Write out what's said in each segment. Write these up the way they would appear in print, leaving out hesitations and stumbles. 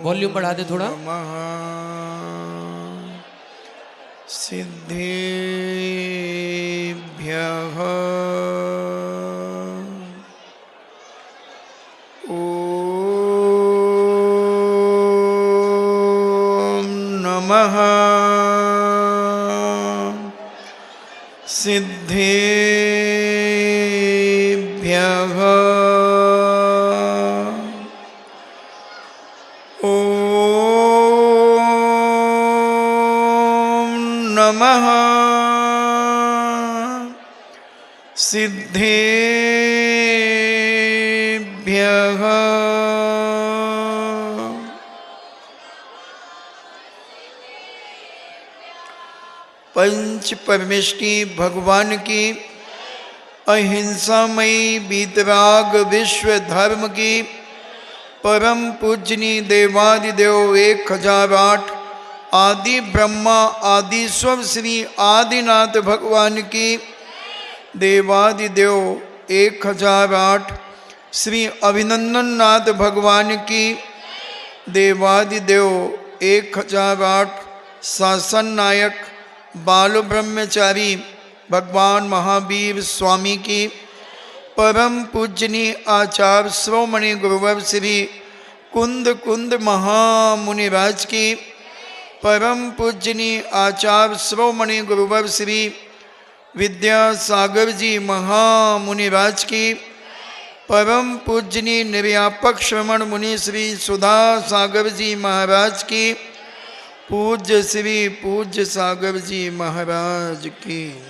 Volume बढ़ा दे थोड़ा। नमः सिद्धेभ्यः ॐ नमः सिद्धेभ्यः नमः सिद्धेभ्यः पंच परमेष्टि भगवान की अहिंसामयी वीतराग विश्व धर्म की परम पूजनी देवादिदेव 1008 आदि ब्रह्मा आदिश्वर श्री आदिनाथ भगवान की देवादिदेव 1008 श्री अभिनंदन नाथ भगवान की देवादिदेव 1008 शासन नायक बाल ब्रह्मचारी भगवान महावीर स्वामी की परम पूजनी आचार्य श्रोमणि गुरुवर श्री कुंद कुंद महामुनिराज की परम पूजनी आचार्य श्रोमणि गुरुवर श्री विद्यासागर जी महामुनिराज की परम पूजनी निर्यापक श्रमण मुनि श्री सुधा सागर जी महाराज की पूज्य श्री पूज्य सागर जी महाराज की।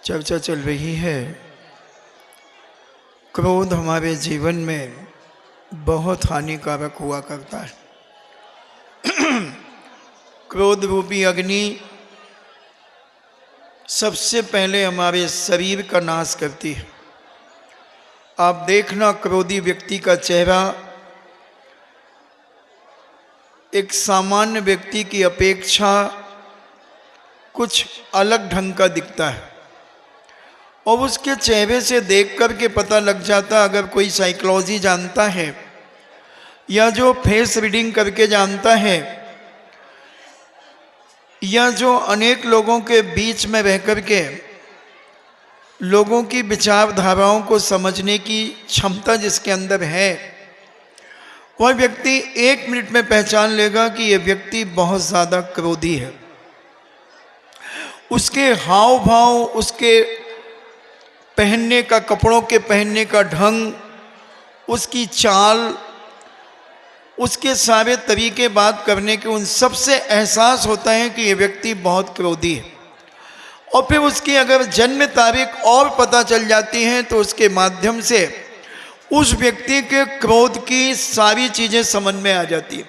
चर्चा चल रही है क्रोध हमारे जीवन में बहुत हानिकारक हुआ करता है। क्रोध रूपी अग्नि सबसे पहले हमारे शरीर का नाश करती है। आप देखना क्रोधी व्यक्ति का चेहरा एक सामान्य व्यक्ति की अपेक्षा कुछ अलग ढंग का दिखता है और उसके चेहरे से देख कर के पता लग जाता, अगर कोई साइकोलॉजी जानता है या जो फेस रीडिंग करके जानता है या जो अनेक लोगों के बीच में रह कर के लोगों की विचारधाराओं को समझने की क्षमता जिसके अंदर है, वह व्यक्ति 1 मिनट में पहचान लेगा कि यह व्यक्ति बहुत ज़्यादा क्रोधी है। उसके हाव भाव, उसके पहनने का, कपड़ों के पहनने का ढंग, उसकी चाल, उसके सारे तरीके बात करने के, उन सब से एहसास होता है कि यह व्यक्ति बहुत क्रोधी है। और फिर उसकी अगर जन्म तारीख और पता चल जाती है तो उसके माध्यम से उस व्यक्ति के क्रोध की सारी चीज़ें समझ में आ जाती है।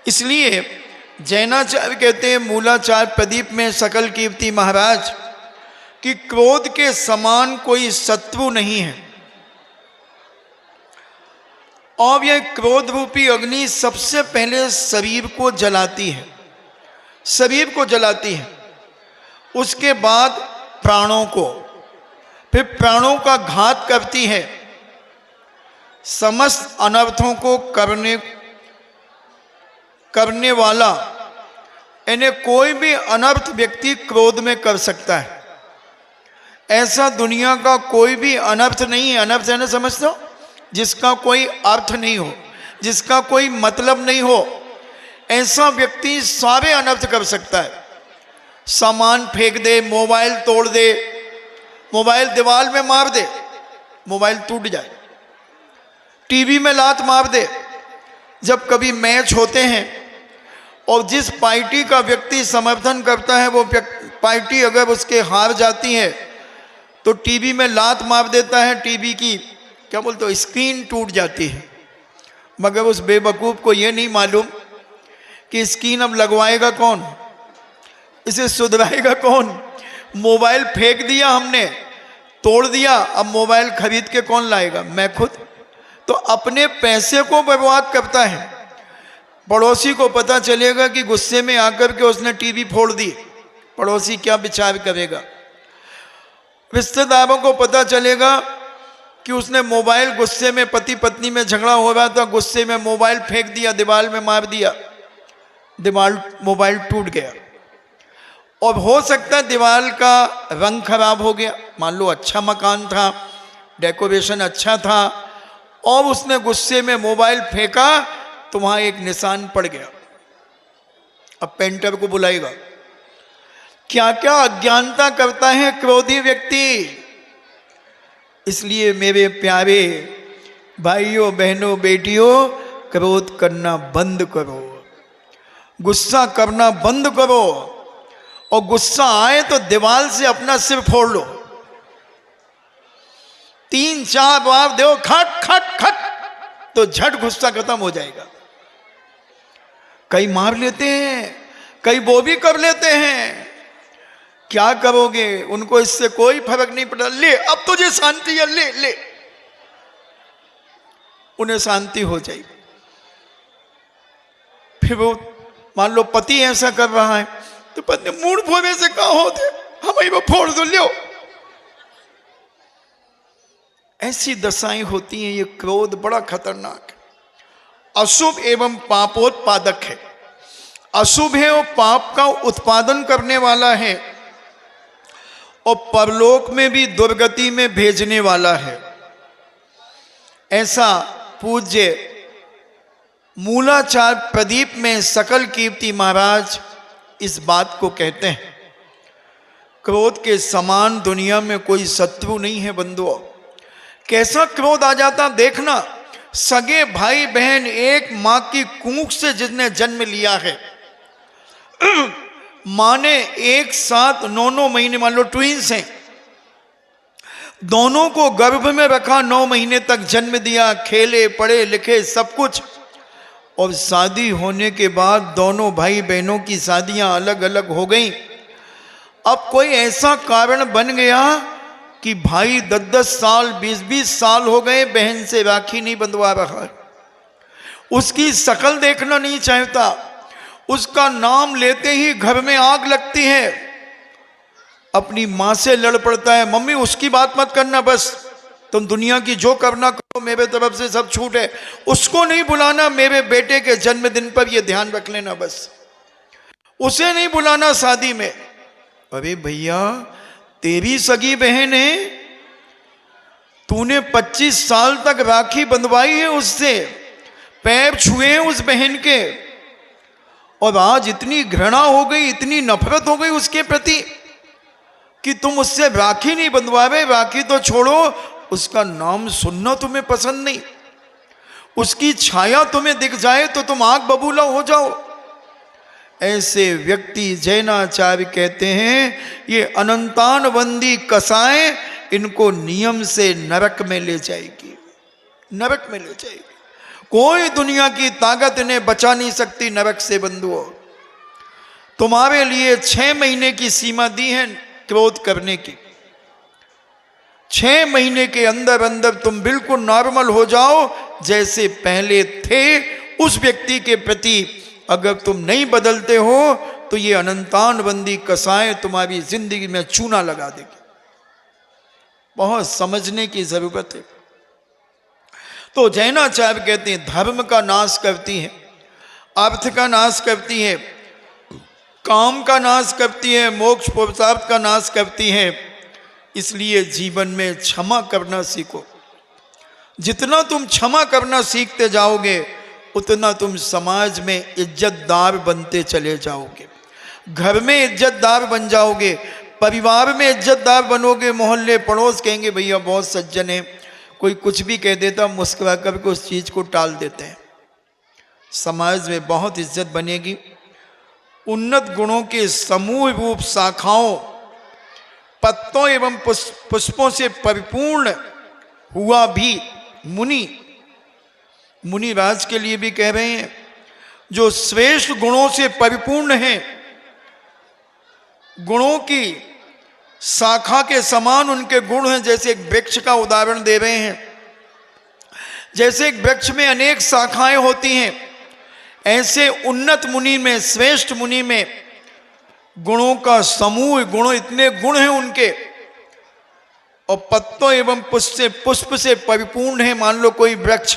इसलिए जैनाचार्य कहते हैं मूलाचार्य प्रदीप में सकल कीर्ति महाराज कि क्रोध के समान कोई शत्रु नहीं है। और यह क्रोध रूपी अग्नि सबसे पहले शरीर को जलाती है, शरीर को जलाती है, उसके बाद प्राणों को, फिर प्राणों का घात करती है। समस्त अनर्थों को करने वाला यानी कोई भी अनर्थ व्यक्ति क्रोध में कर सकता है। ऐसा दुनिया का कोई भी अनर्थ नहीं है। अनर्थ है ना, समझते हो, जिसका कोई अर्थ नहीं हो, जिसका कोई मतलब नहीं हो, ऐसा व्यक्ति सारे अनर्थ कर सकता है। सामान फेंक दे, मोबाइल तोड़ दे, मोबाइल दीवार में मार दे, मोबाइल टूट जाए, टीवी में लात मार दे। जब कभी मैच होते हैं और जिस पार्टी का व्यक्ति समर्थन करता है वो पार्टी अगर उसके हार जाती है तो टीवी में लात मार देता है, टीवी की क्या बोलते हो, स्क्रीन टूट जाती है। मगर उस बेवकूफ़ को ये नहीं मालूम कि स्क्रीन अब लगवाएगा कौन, इसे सुधराएगा कौन। मोबाइल फेंक दिया हमने, तोड़ दिया, अब मोबाइल खरीद के कौन लाएगा, मैं खुद। तो अपने पैसे को बर्बाद करता है। पड़ोसी को पता चलेगा कि गुस्से में आकर के उसने टीवी फोड़ दी, पड़ोसी क्या विचार करेगा। रिश्तेदारों को पता चलेगा कि उसने मोबाइल, गुस्से में पति पत्नी में झगड़ा हो रहा था, गुस्से में मोबाइल फेंक दिया, दीवार में मार दिया, दीवार मोबाइल टूट गया। और हो सकता है दीवार का रंग खराब हो गया, मान लो अच्छा मकान था, डेकोरेशन अच्छा था, और उसने गुस्से में मोबाइल फेंका तो वहां एक निशान पड़ गया। अब पेंटर को बुलाएगा। क्या क्या अज्ञानता करता है क्रोधी व्यक्ति। इसलिए मेरे प्यारे भाइयों बहनों बेटियों, क्रोध करना बंद करो, गुस्सा करना बंद करो, और गुस्सा आए तो दीवार से अपना सिर फोड़ लो, 3-4 बार दो, खट खट खट, तो झट गुस्सा खत्म हो जाएगा। कई मार लेते हैं, कई वो भी कर लेते हैं। क्या करोगे, उनको इससे कोई फर्क नहीं पड़ा। ले अब तुझे शांति है, ले ले, उन्हें शांति हो जाएगी। फिर वो मान लो पति ऐसा कर रहा है तो पत्नी मूड फोड़े से कहा होते, हम वो फोड़ दो, लियो। ऐसी दशाएं होती हैं। ये क्रोध बड़ा खतरनाक है, अशुभ एवं पापोत्पादक है। अशुभ है और पाप का उत्पादन करने वाला है, और परलोक में भी दुर्गति में भेजने वाला है। ऐसा पूज्य मूलाचार प्रदीप में सकल कीर्ति महाराज इस बात को कहते हैं। क्रोध के समान दुनिया में कोई शत्रु नहीं है बंधुओं। कैसा क्रोध आ जाता देखना। सगे भाई बहन एक मां की कूख से जिसने जन्म लिया है, मां ने एक साथ 9 महीने, मान लो ट्विंस हैं, दोनों को गर्भ में रखा, 9 महीने तक जन्म दिया, खेले पढ़े लिखे सब कुछ, और शादी होने के बाद दोनों भाई बहनों की शादियां अलग अलग हो गई। अब कोई ऐसा कारण बन गया कि भाई 10-10 साल 20-20 साल हो गए बहन से राखी नहीं बंधवा रहा, उसकी शक्ल देखना नहीं चाहता, उसका नाम लेते ही घर में आग लगती है, अपनी मां से लड़ पड़ता है, मम्मी उसकी बात मत करना, बस तुम दुनिया की जो करना करो, मेरे तरफ से सब छूट है, उसको नहीं बुलाना, मेरे बेटे के जन्मदिन पर ये ध्यान रख लेना, बस उसे नहीं बुलाना शादी में। अरे भैया तेरी सगी बहन है, तूने 25 साल तक राखी बंधवाई है उससे, पैर छुए हैं उस बहन के, और आज इतनी घृणा हो गई, इतनी नफरत हो गई उसके प्रति कि तुम उससे राखी नहीं बंधवावे। राखी तो छोड़ो, उसका नाम सुनना तुम्हें पसंद नहीं, उसकी छाया तुम्हें दिख जाए तो तुम आग बबूला हो जाओ। ऐसे व्यक्ति जैनाचार्य कहते हैं ये अनंतानवंदी कसाएं इनको नियम से नरक में ले जाएगी, नरक में ले जाएगी। कोई दुनिया की ताकत इन्हें बचा नहीं सकती नरक से बंधुओं। तुम्हारे लिए 6 महीने की सीमा दी है क्रोध करने की। 6 महीने के अंदर अंदर तुम बिल्कुल नॉर्मल हो जाओ जैसे पहले थे। उस व्यक्ति के प्रति अगर तुम नहीं बदलते हो तो ये अनंतानवंदी कसाएं तुम्हारी जिंदगी में चूना लगा देगी। बहुत समझने की जरूरत है। तो जैनाचार्य कहते हैं धर्म का नाश करती है, अर्थ का नाश करती है, काम का नाश करती है, मोक्ष पुरुषार्थ का नाश करती है। इसलिए जीवन में क्षमा करना सीखो। जितना तुम क्षमा करना सीखते जाओगे उतना तुम समाज में इज्जतदार बनते चले जाओगे, घर में इज्जतदार बन जाओगे, परिवार में इज्जतदार बनोगे। मोहल्ले पड़ोस कहेंगे भैया बहुत सज्जन है, कोई कुछ भी कह देता मुस्कुरा करके उस चीज को टाल देते हैं। समाज में बहुत इज्जत बनेगी। उन्नत गुणों के समूह रूप शाखाओं, पत्तों एवं पुष्पों से परिपूर्ण हुआ भी मुनि राज के लिए भी कह रहे हैं, जो श्रेष्ठ गुणों से परिपूर्ण हैं, गुणों की शाखा के समान उनके गुण हैं। जैसे एक वृक्ष का उदाहरण दे रहे हैं, जैसे एक वृक्ष में अनेक शाखाएं होती हैं, ऐसे उन्नत मुनि में, श्रेष्ठ मुनि में गुणों का समूह, गुण, इतने गुण हैं उनके, और पत्तों एवं पुष्प से परिपूर्ण है। मान लो कोई वृक्ष,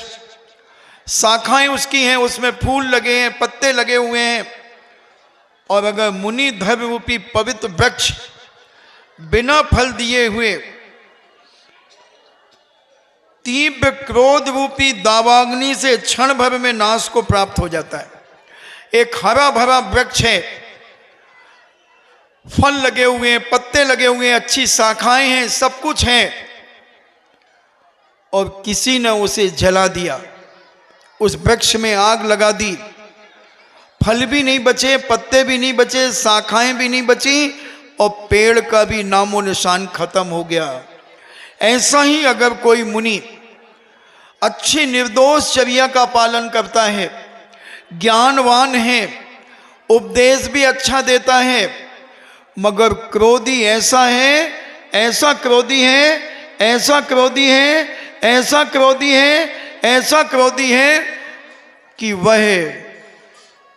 शाखाएं उसकी हैं, उसमें फूल लगे हैं, पत्ते लगे हुए हैं, और अगर मुनि धर्म रूपी पवित्र वृक्ष बिना फल दिए हुए तीव्र क्रोध रूपी दावाग्नि से क्षण भर में नाश को प्राप्त हो जाता है। एक हरा भरा वृक्ष है, फल लगे हुए हैं, पत्ते लगे हुए हैं, अच्छी शाखाएं हैं, सब कुछ है, और किसी ने उसे जला दिया, उस वृक्ष में आग लगा दी, फल भी नहीं बचे, पत्ते भी नहीं बचे, शाखाएं भी नहीं बची, और पेड़ का भी नामो निशान खत्म हो गया। ऐसा ही अगर कोई मुनि अच्छी निर्दोष चर्या का पालन करता है, ज्ञानवान है, उपदेश भी अच्छा देता है, मगर क्रोधी ऐसा है, ऐसा क्रोधी है, ऐसा क्रोधी है, ऐसा क्रोधी है, ऐसा क्रोधी है कि वह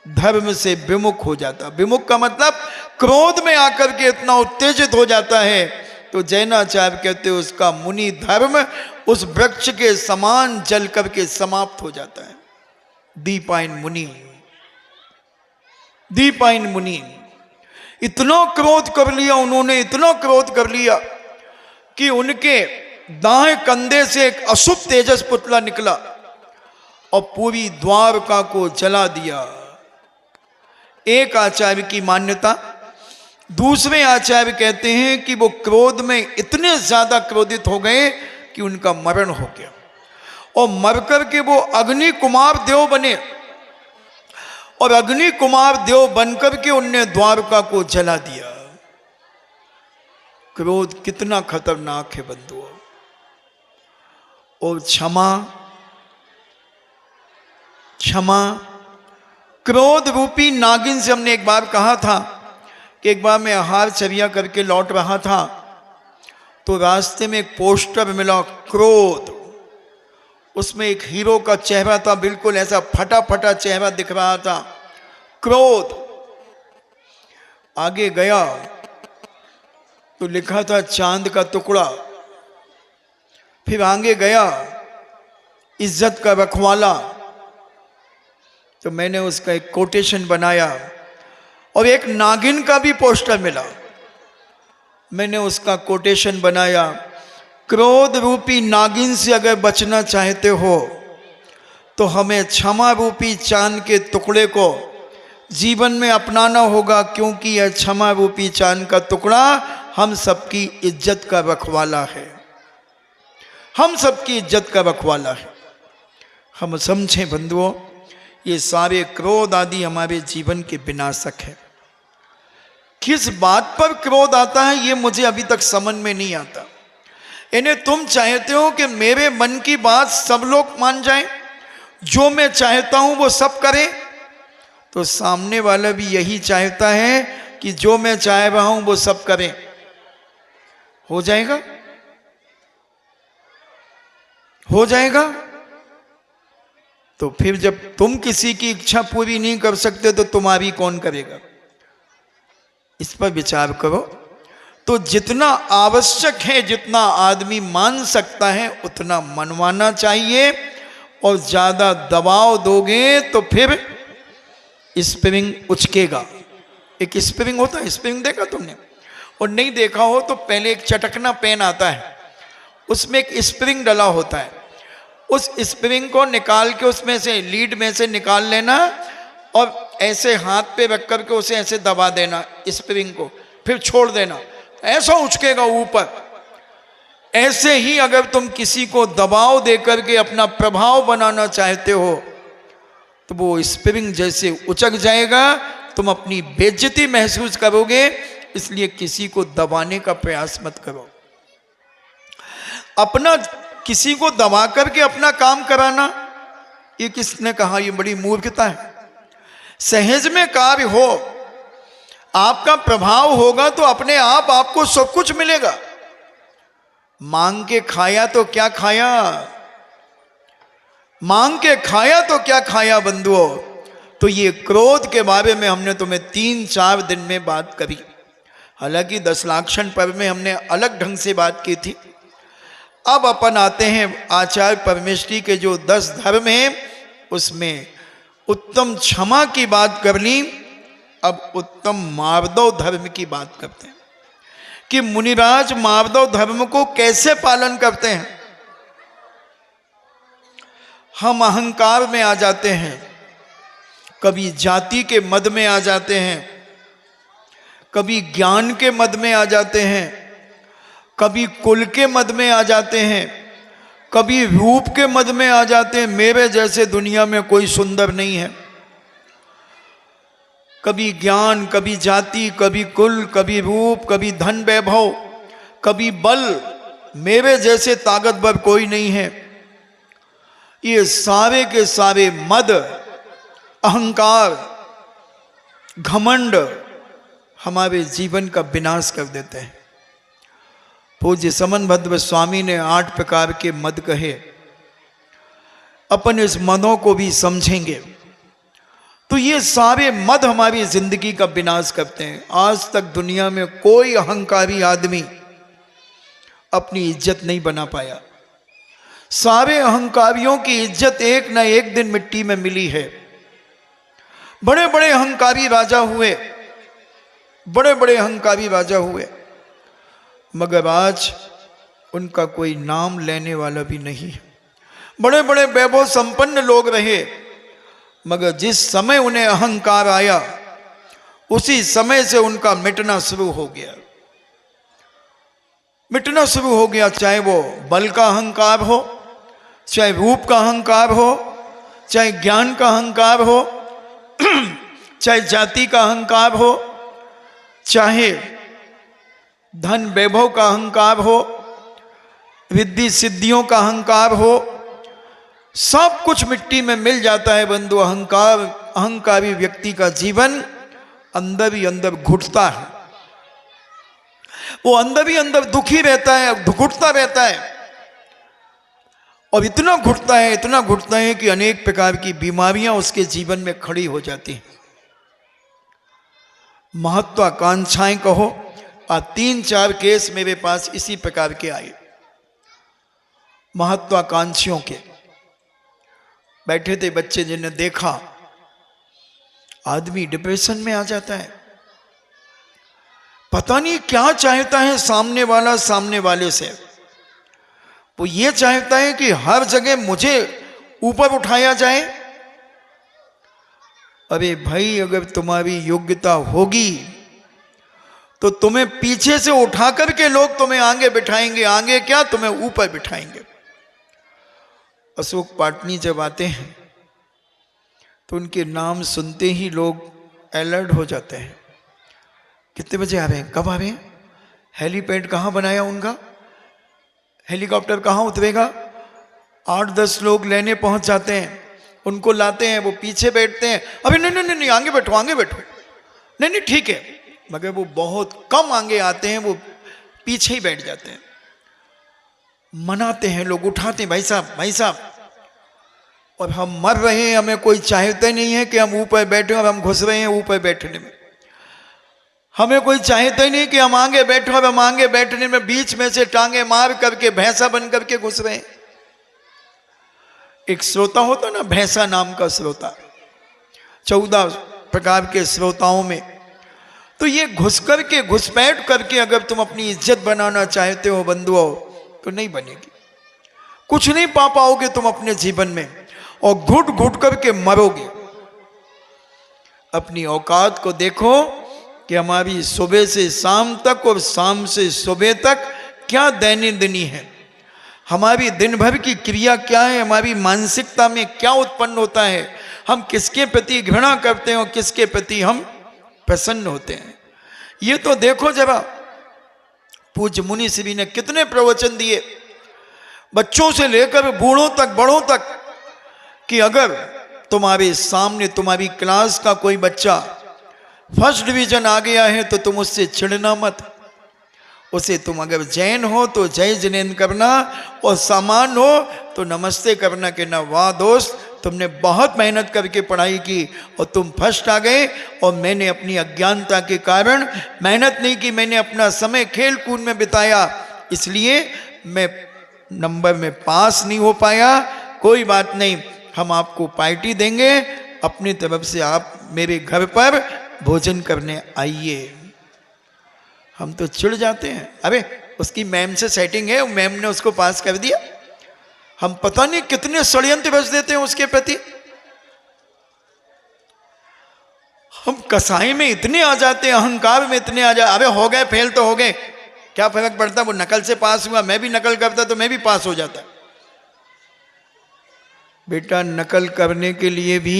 धर्म से विमुख हो जाता। विमुख का मतलब क्रोध में आकर के इतना उत्तेजित हो जाता है, तो जैनाचार्य कहते हैं उसका मुनि धर्म उस वृक्ष के समान जल करके समाप्त हो जाता है। दीपायन मुनि, दीपायन मुनि इतना क्रोध कर लिया उन्होंने, इतना क्रोध कर लिया कि उनके दाएं कंधे से एक अशुभ तेजस पुतला निकला और पूरी द्वारका को जला दिया। एक आचार्य की मान्यता, दूसरे आचार्य कहते हैं कि वो क्रोध में इतने ज्यादा क्रोधित हो गए कि उनका मरण हो गया, और मरकर के वो अग्नि कुमार देव बने, और अग्नि कुमार देव बनकर के उनने द्वारका को जला दिया। क्रोध कितना खतरनाक है बंधुओं। और क्षमा, क्षमा क्रोध रूपी नागिन से हमने एक बार कहा था कि एक बार मैं आहार चर्या करके लौट रहा था, तो रास्ते में एक पोस्टर मिला, क्रोध, उसमें एक हीरो का चेहरा था, बिल्कुल ऐसा फटा फटा चेहरा दिख रहा था, क्रोध। आगे गया तो लिखा था चांद का टुकड़ा, फिर आगे गया इज्जत का रखवाला, तो मैंने उसका एक कोटेशन बनाया, और एक नागिन का भी पोस्टर मिला, मैंने उसका कोटेशन बनाया, क्रोध रूपी नागिन से अगर बचना चाहते हो तो हमें क्षमा रूपी चांद के टुकड़े को जीवन में अपनाना होगा, क्योंकि यह क्षमा रूपी चांद का टुकड़ा हम सबकी इज्जत का रखवाला है, हम सबकी इज्जत का रखवाला है। हम समझें बंधुओं, ये सारे क्रोध आदि हमारे जीवन के विनाशक है। किस बात पर क्रोध आता है ये मुझे अभी तक समझ में नहीं आता। इन्हें तुम चाहते हो कि मेरे मन की बात सब लोग मान जाएं, जो मैं चाहता हूं वो सब करें, तो सामने वाला भी यही चाहता है कि जो मैं चाह रहा हूं वो सब करें। हो जाएगा? हो जाएगा? तो फिर जब तुम किसी की इच्छा पूरी नहीं कर सकते तो तुम्हारी कौन करेगा? इस पर विचार करो। तो जितना आवश्यक है, जितना आदमी मान सकता है उतना मनवाना चाहिए, और ज्यादा दबाव दोगे तो फिर स्प्रिंग उचकेगा। एक स्प्रिंग होता है, स्प्रिंग देखा तुमने? और नहीं देखा हो तो पहले एक चटकना पेन आता है, उसमें एक स्प्रिंग डला होता है, उस स्प्रिंग को निकाल के उसमें से लीड में से निकाल लेना और ऐसे हाथ पे रख करके उसे ऐसे दबा देना स्प्रिंग को, फिर छोड़ देना, ऐसा उचकेगा ऊपर। ऐसे ही अगर तुम किसी को दबाव दे करके अपना प्रभाव बनाना चाहते हो तो वो स्प्रिंग जैसे उचक जाएगा, तुम अपनी बेइज्जती महसूस करोगे। इसलिए किसी को दबाने का प्रयास मत करो। अपना किसी को दबा करके अपना काम कराना, ये किसने कहा? ये बड़ी मूर्खता है। सहज में कार्य हो, आपका प्रभाव होगा तो अपने आप आपको सब कुछ मिलेगा। मांग के खाया तो क्या खाया, मांग के खाया तो क्या खाया बंधुओं। तो ये क्रोध के बारे में हमने तुम्हें 3-4 दिन में बात करी। हालांकि 10 लाक्षण पर्व में हमने अलग ढंग से बात की थी, अब अपन आते हैं आचार्य परमेष्ठी के जो 10 धर्म हैं, उसमें उत्तम क्षमा की बात कर ली। अब उत्तम मार्दव धर्म की बात करते हैं कि मुनिराज मार्दव धर्म को कैसे पालन करते हैं। हम अहंकार में आ जाते हैं, कभी जाति के मद में आ जाते हैं, कभी ज्ञान के मद में आ जाते हैं, कभी कुल के मद में आ जाते हैं, कभी रूप के मद में आ जाते हैं। मेरे जैसे दुनिया में कोई सुंदर नहीं है। कभी ज्ञान, कभी जाति, कभी कुल, कभी रूप, कभी धन वैभव, कभी बल, मेरे जैसे ताकतवर कोई नहीं है। ये सारे के सारे मद, अहंकार, घमंड हमारे जीवन का विनाश कर देते हैं। पूज्य समनभद्र स्वामी ने 8 प्रकार के मद कहे। अपन इस मदों को भी समझेंगे तो ये सारे मद हमारी जिंदगी का विनाश करते हैं। आज तक दुनिया में कोई अहंकारी आदमी अपनी इज्जत नहीं बना पाया। सारे अहंकारियों की इज्जत एक न एक दिन मिट्टी में मिली है। बड़े बड़े अहंकारी राजा हुए, बड़े बड़े अहंकारी राजा हुए, मगर आज उनका कोई नाम लेने वाला भी नहीं है। बड़े बड़े वैभव संपन्न लोग रहे, मगर जिस समय उन्हें अहंकार आया उसी समय से उनका मिटना शुरू हो गया। मिटना शुरू हो गया, चाहे वो बल का अहंकार हो, चाहे रूप का अहंकार हो, चाहे ज्ञान का अहंकार हो, चाहे जाति का अहंकार हो, चाहे धन वैभव का अहंकार हो, रिद्धि सिद्धियों का अहंकार हो, सब कुछ मिट्टी में मिल जाता है बंधु। अहंकारी व्यक्ति का जीवन अंदर ही अंदर घुटता है। वो अंदर ही अंदर दुखी रहता है, घुटता रहता है, और इतना घुटता है, इतना घुटता है कि अनेक प्रकार की बीमारियां उसके जीवन में खड़ी हो जाती हैं। महत्वाकांक्षाएं कहो, 3-4 केस मेरे पास इसी प्रकार के आए। महत्वाकांक्षियों के बैठे थे बच्चे, जिन्हें देखा आदमी डिप्रेशन में आ जाता है। पता नहीं क्या चाहता है सामने वाला सामने वाले से। वो ये चाहता है कि हर जगह मुझे ऊपर उठाया जाए। अरे भाई, अगर तुम्हारी योग्यता होगी तो तुम्हें पीछे से उठा करके लोग तुम्हें आगे बिठाएंगे। आगे क्या, तुम्हें ऊपर बिठाएंगे। अशोक पाटनी जब आते हैं तो उनके नाम सुनते ही लोग अलर्ट हो जाते हैं। कितने बजे आ रहे हैं, कब आ रहे हैं, हेलीपैड कहाँ बनाया उनका, हेलीकॉप्टर कहाँ उतरेगा। 8-10 लोग लेने पहुंच जाते हैं, उनको लाते हैं, वो पीछे बैठते हैं। अभी नहीं नहीं नहीं, आगे बैठो, आगे बैठो, नहीं नहीं ठीक है। मगर वो बहुत कम आगे आते हैं, वो पीछे ही बैठ जाते हैं। मनाते हैं लोग, उठाते हैं, भाई साहब भाई साहब। और हम मर रहे हैं, हमें कोई चाहता नहीं है कि हम ऊपर बैठे, और हम घुस रहे हैं ऊपर बैठने में। हमें कोई चाहता ही नहीं कि हम आगे बैठे, और हम आगे बैठने में बीच में से टांगे मार करके भैंसा बन करके घुस रहे हैं। एक श्रोता होता ना, भैंसा नाम का श्रोता, 14 प्रकार के श्रोताओं में। तो ये घुस करके, घुसपैठ करके अगर तुम अपनी इज्जत बनाना चाहते हो बंधुओं, तो नहीं बनेगी। कुछ नहीं पा पाओगे तुम अपने जीवन में, और घुट घुट करके मरोगे। अपनी औकात को देखो कि हमारी सुबह से शाम तक और शाम से सुबह तक क्या दैनंदिनी है, हमारी दिन भर की क्रिया क्या है, हमारी मानसिकता में क्या उत्पन्न होता है, हम किसके प्रति घृणा करते हैं और किसके प्रति हम प्रसन्न होते हैं। ये तो देखो जरा। पूज्य मुनि श्री ने कितने प्रवचन दिए, बच्चों से लेकर बूढ़ों तक, बड़ों तक, कि अगर तुम्हारे सामने तुम्हारी क्लास का कोई बच्चा फर्स्ट डिवीजन आ गया है तो तुम उससे चिढ़ना मत। उसे तुम अगर जैन हो तो जय जिनेन्द्र करना, और सामान हो तो नमस्ते करना, कि ना वाह दोस्त, तुमने बहुत मेहनत करके पढ़ाई की और तुम फर्स्ट आ गए, और मैंने अपनी अज्ञानता के कारण मेहनत नहीं की, मैंने अपना समय खेल कूद में बिताया, इसलिए मैं नंबर में पास नहीं हो पाया, कोई बात नहीं, हम आपको पार्टी देंगे, अपनी तरफ से आप मेरे घर पर भोजन करने आइए। हम तो चिढ़ जाते हैं, अरे उसकी मैम से सेटिंग है, मैम ने उसको पास कर दिया। हम पता नहीं कितने षड्यंत्र रच देते हैं उसके प्रति। हम कसाई में इतने आ जाते हैं, अहंकार में इतने आ जाते, अबे हो गए फेल तो हो गए, क्या फर्क पड़ता, वो नकल से पास हुआ, मैं भी नकल करता तो मैं भी पास हो जाता। बेटा नकल करने के लिए भी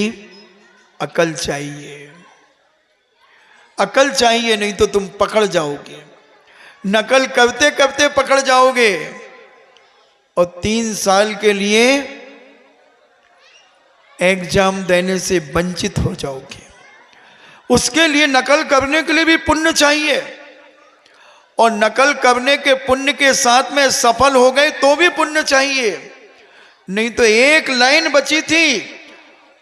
अकल चाहिए, अकल चाहिए, नहीं तो तुम पकड़ जाओगे, नकल करते करते पकड़ जाओगे और 3 साल के लिए एग्जाम देने से वंचित हो जाओगे। उसके लिए नकल करने के लिए भी पुण्य चाहिए, और नकल करने के पुण्य के साथ में सफल हो गए तो भी पुण्य चाहिए। नहीं तो एक लाइन बची थी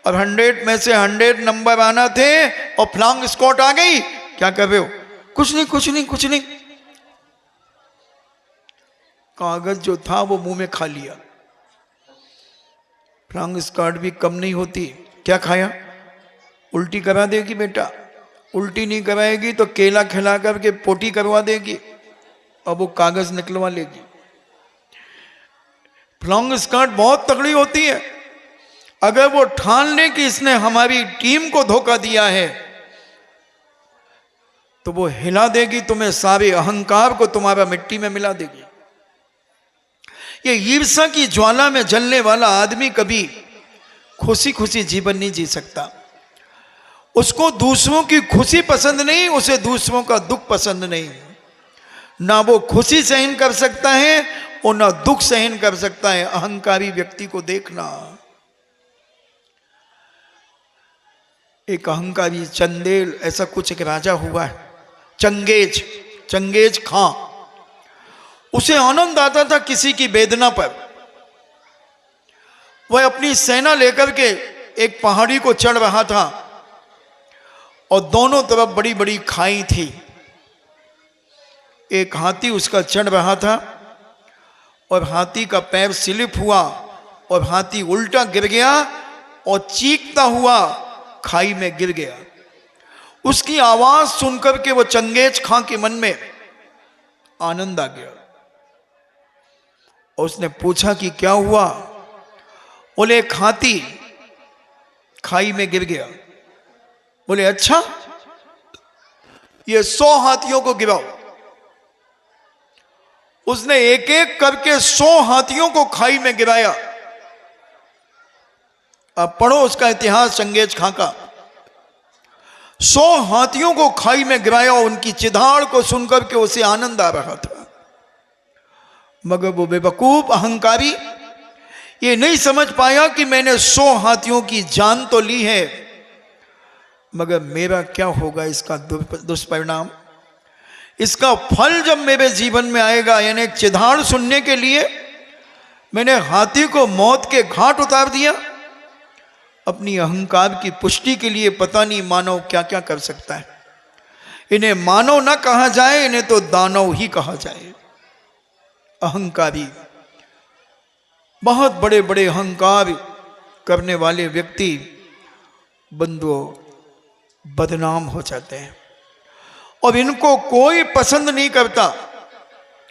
और 100 में से 100 नंबर आना थे और फ्लांग स्क्वाड आ गई, क्या कर रहे हो, कुछ नहीं कुछ नहीं कुछ नहीं, कागज जो था वो मुंह में खा लिया। फ्लांग स्क्वाड भी कम नहीं होती, क्या खाया, उल्टी करा देगी बेटा, उल्टी नहीं कराएगी तो केला खिला करके पोटी करवा देगी और वो कागज निकलवा लेगी। फ्लांग स्क्वाड बहुत तगड़ी होती है, अगर वो ठान ले कि इसने हमारी टीम को धोखा दिया है तो वो हिला देगी तुम्हें, सारे अहंकार को तुम्हारा मिट्टी में मिला देगी। ये ईर्ष्या की ज्वाला में जलने वाला आदमी कभी खुशी खुशी जीवन नहीं जी सकता। उसको दूसरों की खुशी पसंद नहीं, उसे दूसरों का दुख पसंद नहीं, ना वो खुशी सहन कर सकता है और ना दुख सहन कर सकता है। अहंकारी व्यक्ति को देखना, एक अहंकारी चंदेल ऐसा कुछ एक राजा हुआ है, चंगेज खां, उसे आनंद आता था किसी की वेदना पर। वह अपनी सेना लेकर के एक पहाड़ी को चढ़ रहा था और दोनों तरफ बड़ी बड़ी खाई थी। एक हाथी उसका चढ़ रहा था और हाथी का पैर स्लिप हुआ और हाथी उल्टा गिर गया और चीखता हुआ खाई में गिर गया। उसकी आवाज सुनकर के वो चंगेज खां के मन में आनंद आ गया और उसने पूछा कि क्या हुआ। बोले एक हाथी खाई में गिर गया। बोले अच्छा, ये 100 हाथियों को गिराओ। उसने एक एक करके 100 हाथियों को खाई में गिराया। अब पढ़ो उसका इतिहास चंगेज खां का। 100 हाथियों को खाई में गिराया, उनकी चिधाड़ को सुनकर के उसे आनंद आ रहा था। मगर वो बेवकूफ अहंकारी ये नहीं समझ पाया कि मैंने 100 हाथियों की जान तो ली है, मगर मेरा क्या होगा इसका दुष्परिणाम, इसका फल जब मेरे जीवन में आएगा। यानी एक चिधाड़ सुनने के लिए मैंने हाथी को मौत के घाट उतार दिया। अपनी अहंकार की पुष्टि के लिए पता नहीं मानव क्या क्या कर सकता है। इन्हें मानव ना कहा जाए, इन्हें तो दानव ही कहा जाए। अहंकारी, बहुत बड़े बड़े अहंकार करने वाले व्यक्ति बंधुओं बदनाम हो जाते हैं और इनको कोई पसंद नहीं करता,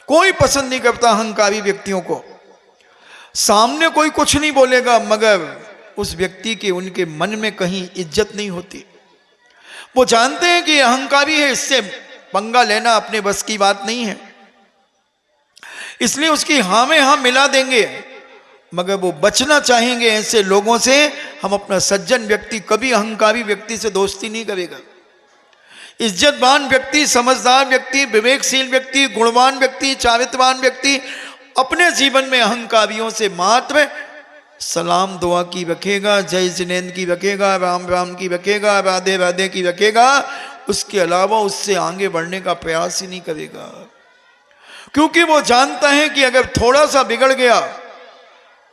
कोई पसंद नहीं करता अहंकारी व्यक्तियों को। सामने कोई कुछ नहीं बोलेगा मगर उस व्यक्ति के उनके मन में कहीं इज्जत नहीं होती। वो जानते हैं कि अहंकारी है, इससे पंगा लेना अपने बस की बात नहीं है, इसलिए उसकी हाँ में हाँ मिला देंगे। मगर वो बचना चाहेंगे ऐसे लोगों से। हम अपना सज्जन व्यक्ति कभी अहंकारी व्यक्ति से दोस्ती नहीं करेगा। इज्जतवान व्यक्ति, समझदार व्यक्ति, विवेकशील व्यक्ति, गुणवान व्यक्ति, चारित्रवान व्यक्ति अपने जीवन में अहंकारियों से मात्र सलाम दुआ की रखेगा, जय जिनेंद्र की रखेगा, राम राम की रखेगा, राधे राधे की रखेगा। उसके अलावा उससे आगे बढ़ने का प्रयास ही नहीं करेगा, क्योंकि वो जानता है कि अगर थोड़ा सा बिगड़ गया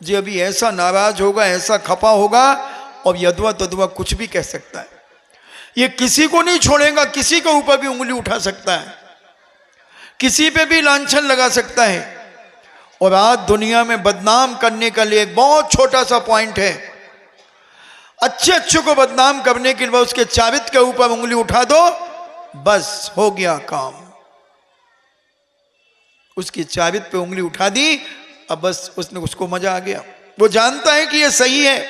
जी अभी ऐसा नाराज होगा, ऐसा खपा होगा और यदवा तदवा कुछ भी कह सकता है। ये किसी को नहीं छोड़ेगा, किसी के ऊपर भी उंगली उठा सकता है, किसी पे भी लांछन लगा सकता है और आज दुनिया में बदनाम करने का लिए एक बहुत छोटा सा पॉइंट है। अच्छे अच्छे को बदनाम करने के लिए उसके चाबित के ऊपर उंगली उठा दो, बस हो गया काम। उसकी चाबित पे उंगली उठा दी, अब बस उसको मजा आ गया। वो जानता है कि ये सही है,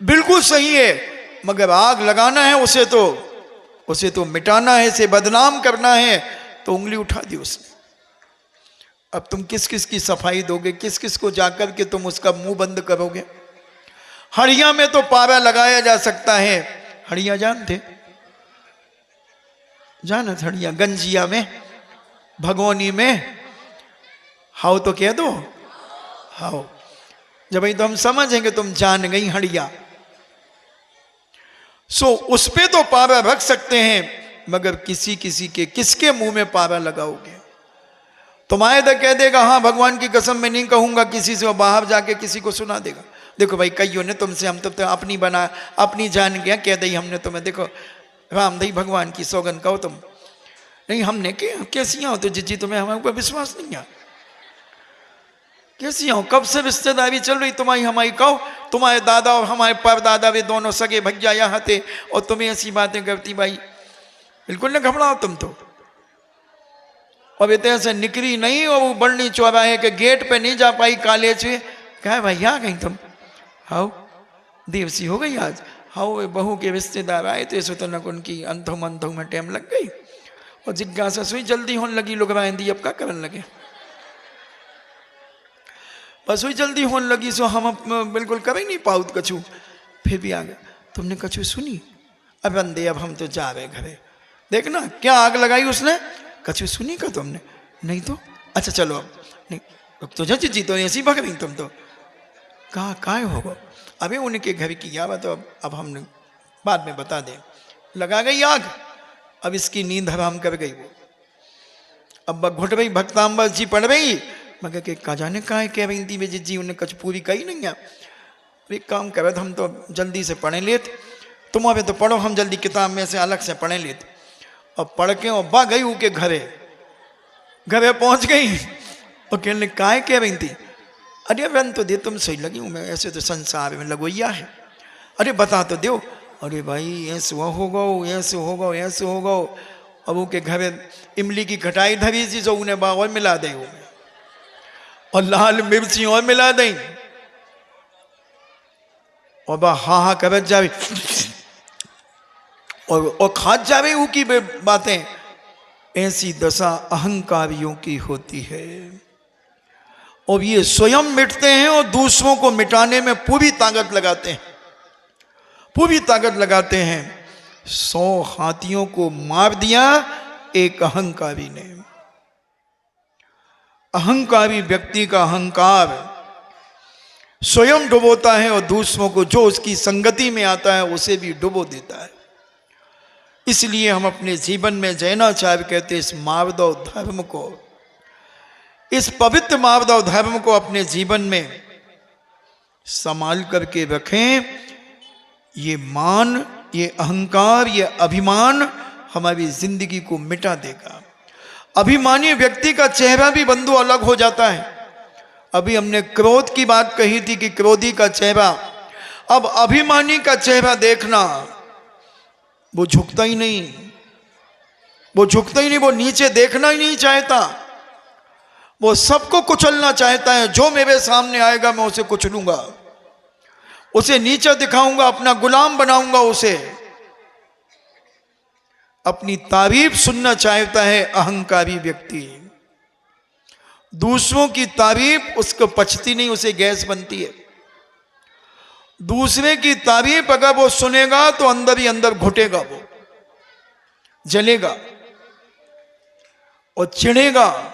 बिल्कुल सही है, मगर आग लगाना है उसे तो मिटाना है, इसे बदनाम करना है, तो उंगली उठा दी उसने। अब तुम किस किस की सफाई दोगे, किस किस को जाकर के तुम उसका मुंह बंद करोगे। हड़िया में तो पारा लगाया जा सकता है। हड़िया जानते, जानत हड़िया, गंजिया में, भगोनी में, हाउ तो कह दो, हाउ। जब भाई तो हम समझेंगे तुम जान गई हड़िया। सो उस पे तो पारा रख सकते हैं, मगर किसी किसी के किसके मुंह में पारा लगाओगे। तुम्हारे तो कह देगा हाँ भगवान की कसम मैं नहीं कहूंगा किसी से, वो बाहर जाके किसी को सुना देगा। देखो भाई कईयों ने तुमसे, हम तो अपनी बना, अपनी जान गया कह दी हमने तुम्हें, देखो राम दई भगवान की सौगन कहो तुम। नहीं हमने कैसी हो तो जिज्जी, तुम्हें हमारे ऊपर विश्वास नहीं है। कैसी हो, कब से रिश्तेदारी चल रही तुम्हारी हमारी, कहो तुम्हारे दादा और हमारे परदादा वे दोनों सगे भैया यहाँ थे और तुम्हें ऐसी बातें करती। भाई बिल्कुल ना घबराओ तुम तो। और इतने से निकली नहीं, और वो बड़नी चौराहे के गेट पे नहीं जा पाई कॉलेज में। कहा भाई आ गई तुम, हाउ देवसी हो गई आज, हाउ बहू के रिश्तेदार आए थे, सो तनक उनकी अंधों मंथों में टाइम लग गई, और जिज्ञासा सुई जल्दी होने लगी, लोग दी अब क्या करने लगे, बस वही जल्दी होने लगी। सो हम बिल्कुल कर ही नहीं पाउत कछु, फिर भी आ गया। तुमने कछु सुनी, अब बंदे अब हम तो जा रहे घरे। देखना क्या आग लगाई उसने, कछु सुनी का तुमने, नहीं तो अच्छा चलो अब नहीं, अब तो जी तो ऐसी भग रही तुम तो, कहा काय होगा। अभी उनके घर की या तो अब हमने बाद में बता दें। लगा गई आग, अब इसकी नींद हराम कर गई वो। अब घुट रही भक्तांबर जी पढ़ रही, मगर के का जाने कहा है कह रही थी वे जी, उन्हें कुछ पूरी कही नहीं है। एक काम करे, हम तो जल्दी से पढ़े लेते, तुम अभी तो पढ़ो, हम जल्दी किताब में से अलग से पढ़े लेते। और पढ़ के और बा गई के घरे पहुंच गई, और कहने काय कह रही थी। अरे रन तो दे, तुम सही लगी हूँ मैं, ऐसे तो संसार में लगोइया है, अरे बता तो दो। अरे भाई ऐसे होगा, ऐसे होगा, ऐसे होगा। अब वो के घरे इमली की खटाई धरी थी, जो उन्हें बाग और मिला दे, और लाल मिर्ची और मिला दें, और बा हाँ हाँ कर जावे, और खाद जावे वो की बातें। ऐसी दशा अहंकारियों की होती है, और ये स्वयं मिटते हैं और दूसरों को मिटाने में पूरी ताकत लगाते हैं, पूरी ताकत लगाते हैं। 100 हाथियों को मार दिया एक अहंकारी ने। अहंकारी व्यक्ति का अहंकार स्वयं डुबोता है, और दूसरों को जो उसकी संगति में आता है उसे भी डुबो देता है। इसलिए हम अपने जीवन में जैनाचार्य कहते इस मार्दव धर्म को, इस पवित्र मार्दव धर्म को अपने जीवन में संभाल करके रखें। ये मान, ये अहंकार, ये अभिमान हमारी जिंदगी को मिटा देगा। अभिमानी व्यक्ति का चेहरा भी बंधु अलग हो जाता है। अभी हमने क्रोध की बात कही थी कि क्रोधी का चेहरा, अब अभिमानी का चेहरा देखना, वो झुकता ही नहीं, वो झुकता ही नहीं, वो नीचे देखना ही नहीं चाहता, वो सबको कुचलना चाहता है। जो मेरे सामने आएगा मैं उसे कुचलूंगा, उसे नीचा दिखाऊंगा, अपना गुलाम बनाऊंगा उसे। अपनी तारीफ सुनना चाहता है अहंकारी व्यक्ति। दूसरों की तारीफ उसको पचती नहीं, उसे गैस बनती है। दूसरे की तारीफ अगर वो सुनेगा तो अंदर ही अंदर घुटेगा, वो जलेगा और चिढ़ेगा।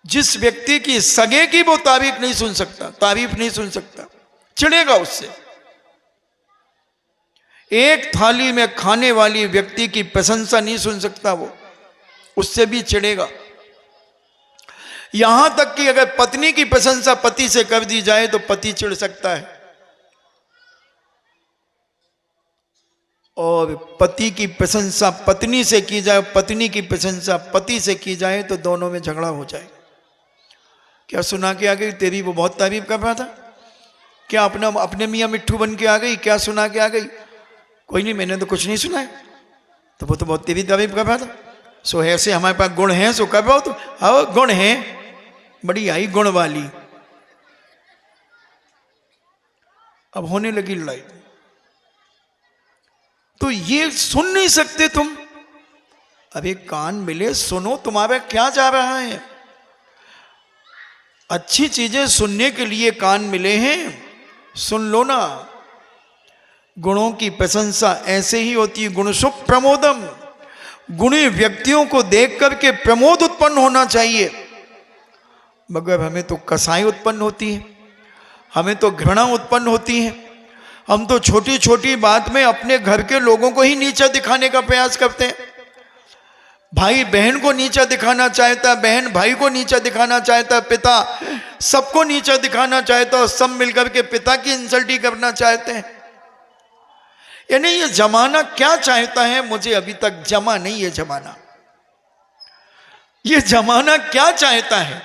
जिस व्यक्ति की सगे की वो तारीफ नहीं सुन सकता, तारीफ नहीं सुन सकता, चिढ़ेगा उससे। एक थाली में खाने वाली व्यक्ति की प्रशंसा नहीं सुन सकता, वो उससे भी चिढ़ेगा। यहां तक कि अगर पत्नी की प्रशंसा पति से कर दी जाए तो पति चिढ़ सकता है, और पति की प्रशंसा पत्नी से की जाए, पत्नी की प्रशंसा पति से की जाए तो दोनों में झगड़ा हो जाए। क्या सुना के आ गई तेरी वो बहुत तारीफ कर रहा था? क्या अपना अपने मियाँ मिट्ठू बन के आ गई? क्या सुना के आ गई? कोई नहीं, मैंने तो कुछ नहीं सुना है। तो वो तो बहुत तेरी तारीफ कर रहा था। सो ऐसे हमारे पास गुण हैं, सो कर रहा हो तो हाँ गुण हैं, बड़ी आई गुण वाली। अब होने लगी लड़ाई। तो ये सुन नहीं सकते तुम? अरे कान मिले सुनो, तुम्हारा क्या जा रहा है? अच्छी चीजें सुनने के लिए कान मिले हैं, सुन लो ना। गुणों की प्रशंसा ऐसे ही होती है, गुण सुख प्रमोदम। गुणी व्यक्तियों को देख करके प्रमोद उत्पन्न होना चाहिए, मगर हमें तो कसाई उत्पन्न होती है, हमें तो घृणा उत्पन्न होती है। हम तो छोटी छोटी बात में अपने घर के लोगों को ही नीचा दिखाने का प्रयास करते हैं। भाई बहन को नीचा दिखाना चाहता है, बहन भाई को नीचा दिखाना चाहता है, पिता सबको नीचा दिखाना चाहता है, और सब मिलकर के पिता की इंसल्ट ही करना चाहते हैं। यानी ये जमाना क्या चाहता है, मुझे अभी तक जमा नहीं है जमाना। ये जमाना क्या चाहता है?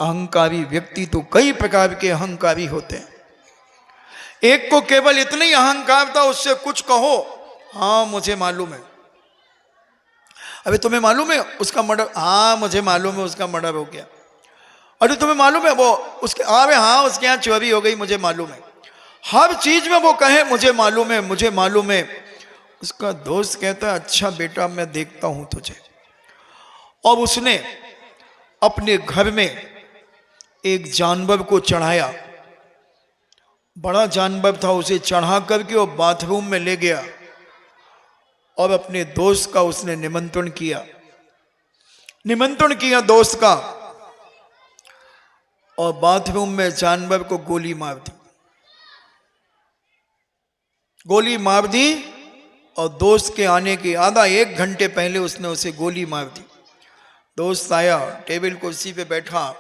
अहंकारी व्यक्ति तो कई प्रकार के अहंकारी होते हैं। एक को केवल इतना ही अहंकार था, उससे कुछ कहो हाँ मुझे मालूम है। अबे तुम्हें मालूम है उसका मर्डर? हाँ मुझे मालूम है उसका मर्डर हो गया। अरे तुम्हें मालूम है वो उसके, अरे हाँ उसके यहाँ चोरी हो गई, मुझे मालूम है। हर चीज में वो कहे मुझे मालूम है, मुझे मालूम है। उसका दोस्त कहता है अच्छा बेटा मैं देखता हूं तुझे। और उसने अपने घर में एक जानवर को चढ़ाया, बड़ा जानवर था, उसे चढ़ा करके वो बाथरूम में ले गया और अपने दोस्त का उसने निमंत्रण किया दोस्त का, और बाथरूम में जानवर को गोली मार दी। और दोस्त के आने के आधा एक घंटे पहले उसने उसे गोली मार दी। दोस्त आया, टेबल कुर्सी पे बैठा,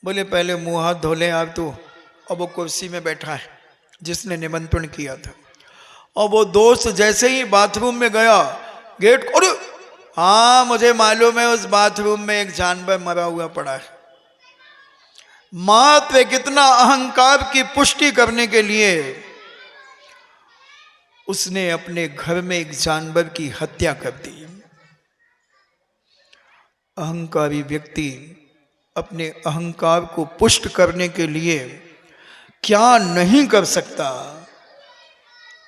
बोले पहले मुंह हाथ धो ले आप तो। और वो कुर्सी में बैठा है जिसने निमंत्रण किया था। और वो दोस्त जैसे ही बाथरूम में गया, गेट अरे हाँ मुझे मालूम है उस बाथरूम में एक जानवर मरा हुआ पड़ा है। मात्र कितना अहंकार की पुष्टि करने के लिए उसने अपने घर में एक जानवर की हत्या कर दी। अहंकारी व्यक्ति अपने अहंकार को पुष्ट करने के लिए क्या नहीं कर सकता,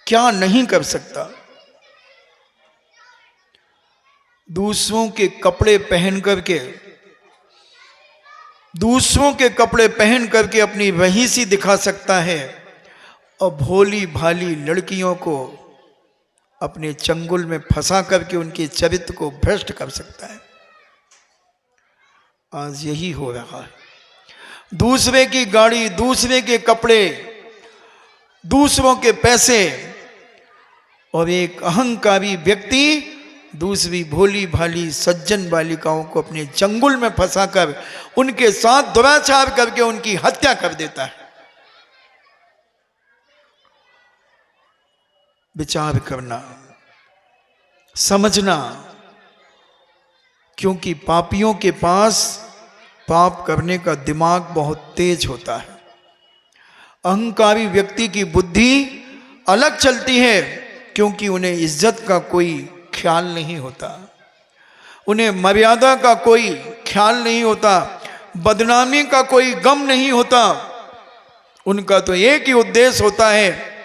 क्या नहीं कर सकता। दूसरों के कपड़े पहन करके अपनी रहीसी दिखा सकता है, और भोली भाली लड़कियों को अपने चंगुल में फंसा करके उनके चरित्र को भ्रष्ट कर सकता है। आज यही हो रहा है। दूसरे की गाड़ी, दूसरे के कपड़े, दूसरों के पैसे, और एक अहंकारी व्यक्ति दूसरी भोली भाली सज्जन बालिकाओं को अपने चंगुल में फंसाकर उनके साथ दुराचार करके उनकी हत्या कर देता है। विचार करना, समझना, क्योंकि पापियों के पास पाप करने का दिमाग बहुत तेज होता है। अहंकारी व्यक्ति की बुद्धि अलग चलती है, क्योंकि उन्हें इज्जत का कोई ख्याल नहीं होता, उन्हें मर्यादा का कोई ख्याल नहीं होता, बदनामी का कोई गम नहीं होता। उनका तो एक ही उद्देश्य होता है,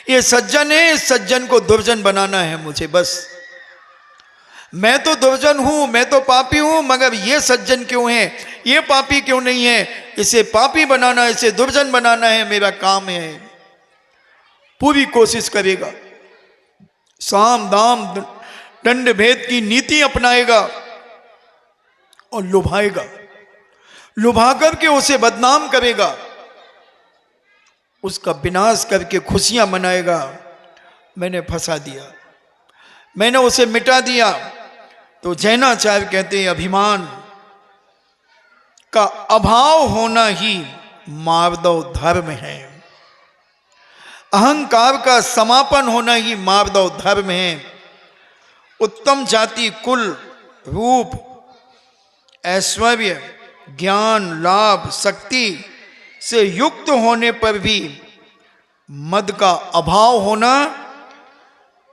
ये सज्जन है, इस सज्जन को दुर्जन बनाना है मुझे, बस। मैं तो दुर्जन हूं, मैं तो पापी हूं, मगर ये सज्जन क्यों है, ये पापी क्यों नहीं है, इसे पापी बनाना, इसे दुर्जन बनाना है, मेरा काम है। पूरी कोशिश करेगा, साम दाम दंड भेद की नीति अपनाएगा और लुभाएगा, लुभा करके उसे बदनाम करेगा, उसका विनाश करके खुशियां मनाएगा। मैंने फंसा दिया, मैंने उसे मिटा दिया। तो जैनाचार्य कहते हैं अभिमान का अभाव होना ही मार्दव धर्म है, अहंकार का समापन होना ही मार्दव धर्म है। उत्तम जाति, कुल, रूप ऐश्वर्य, ज्ञान, लाभ, शक्ति से युक्त होने पर भी मद का अभाव होना,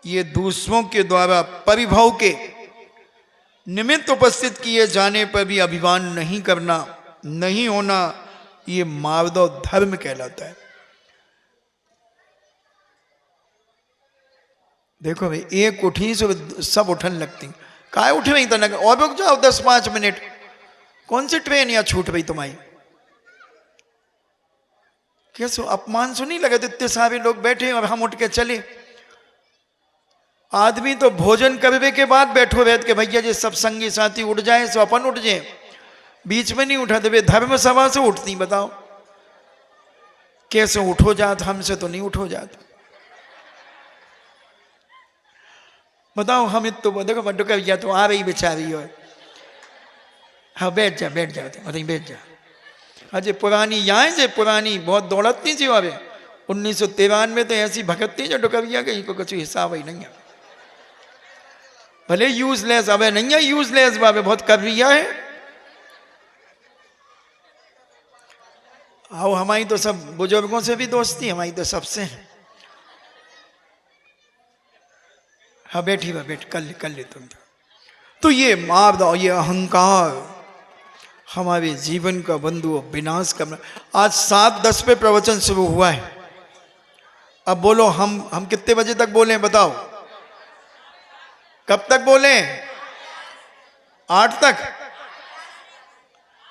ये दूसरों के द्वारा परिभव के निमित्त उपस्थित किए जाने पर भी अभिमान नहीं करना, नहीं होना, ये मार्दव धर्म कहलाता है। देखो भाई, एक उठी सो सब उठन लगती, काय उठ रही तक और रुक जाओ 10-5 मिनट, कौन सी ट्रेन या छूट रही तुम्हारी? कैसे अपमान सुनी लगे? तो इतने सारे लोग बैठे और हम उठ के चले। आदमी तो भोजन करने के बाद बैठो बैठ के भैया जी सब संगी साथी उठ जाए सो अपन उठ जाए, बीच में नहीं उठा दे। धर्म सभा से उठती, बताओ कैसे उठो जात? हमसे तो नहीं उठो जात। बताओ हम तो देखो बड्डो कर गया तो आ रही बेचारी, और हाँ बैठ जा बैठ जा, बैठ जा। अजय पुरानी यहाँ से पुरानी बहुत दौड़ती थी। अरे 1993 में तो ऐसी भगत थी जो डुकरिया गई को कुछ हिसाब ही नहीं है। भले यूजलेस, अब नहीं है यूजलेस, बाबे बहुत करिया है। आओ हमारी तो सब बुजुर्गों से भी दोस्ती, हमारी तो सबसे है। हाँ बैठी बा बैठ, कर ले तुम। तो ये मार्द और ये अहंकार हमारे जीवन का बंधु विनाश करना। आज 7:10 पे प्रवचन शुरू हुआ है। अब बोलो हम कितने बजे तक बोले बताओ? कब तक बोले? 8 तक।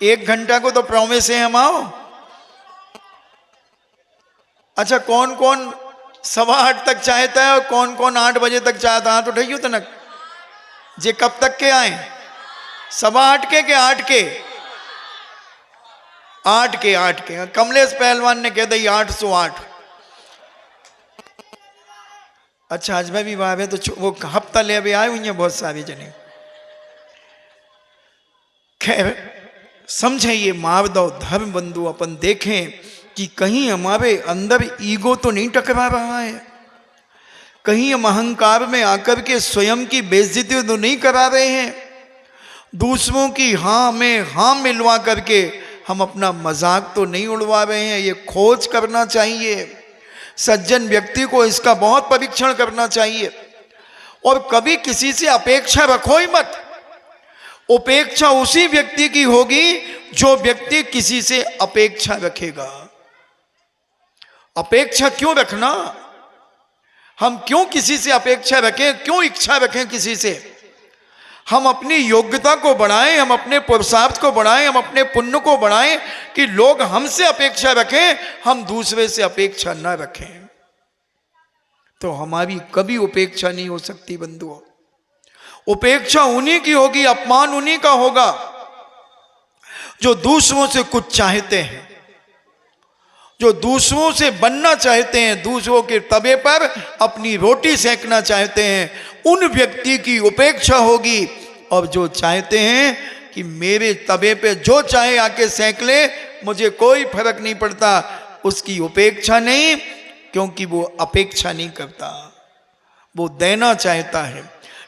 1 घंटा को तो प्रॉमिस है हम आओ। अच्छा कौन कौन 7:15 तक चाहता है और कौन कौन 8 बजे तक चाहता है? हाथ उठाइयो तनक। जे कब तक के आए? 7:15 के 8 के? 8 के। कमलेश पहलवान ने कह दी 808। अच्छा आज भी वहां है तो वो हफ्ता ले अभी आए हुई हैं बहुत सारे जने। खैर समझे ये मार्दव धर्म बंधु, अपन देखें कि कहीं हमारे अंदर ईगो तो नहीं टकरा रहा है, कहीं हम अहंकार में आकर के स्वयं की बेइज्जती तो नहीं करा रहे हैं, दूसरों की हाँ में हाँ मिलवा करके हम अपना मजाक तो नहीं उड़वा रहे हैं। ये खोज करना चाहिए, सज्जन व्यक्ति को इसका बहुत परीक्षण करना चाहिए। और कभी किसी से अपेक्षा रखो ही मत। उपेक्षा उसी व्यक्ति की होगी जो व्यक्ति किसी से अपेक्षा रखेगा। अपेक्षा क्यों रखना? हम क्यों किसी से अपेक्षा रखें, क्यों इच्छा रखें किसी से? हम अपनी योग्यता को बढ़ाएं, हम अपने पुरुषार्थ को बढ़ाएं, हम अपने पुण्य को बढ़ाएं कि लोग हमसे अपेक्षा रखें, हम दूसरे से अपेक्षा न रखें। तो हमारी कभी उपेक्षा नहीं हो सकती बंधुओं। उपेक्षा उन्हीं की होगी, अपमान उन्हीं का होगा जो दूसरों से कुछ चाहते हैं, जो दूसरों से बनना चाहते हैं, दूसरों के तवे पर अपनी रोटी सेकना चाहते हैं। उन व्यक्ति की उपेक्षा होगी। और जो चाहते हैं कि मेरे तवे पे जो चाहे आके सेक ले, मुझे कोई फर्क नहीं पड़ता, उसकी उपेक्षा नहीं, क्योंकि वो अपेक्षा नहीं करता, वो देना चाहता है,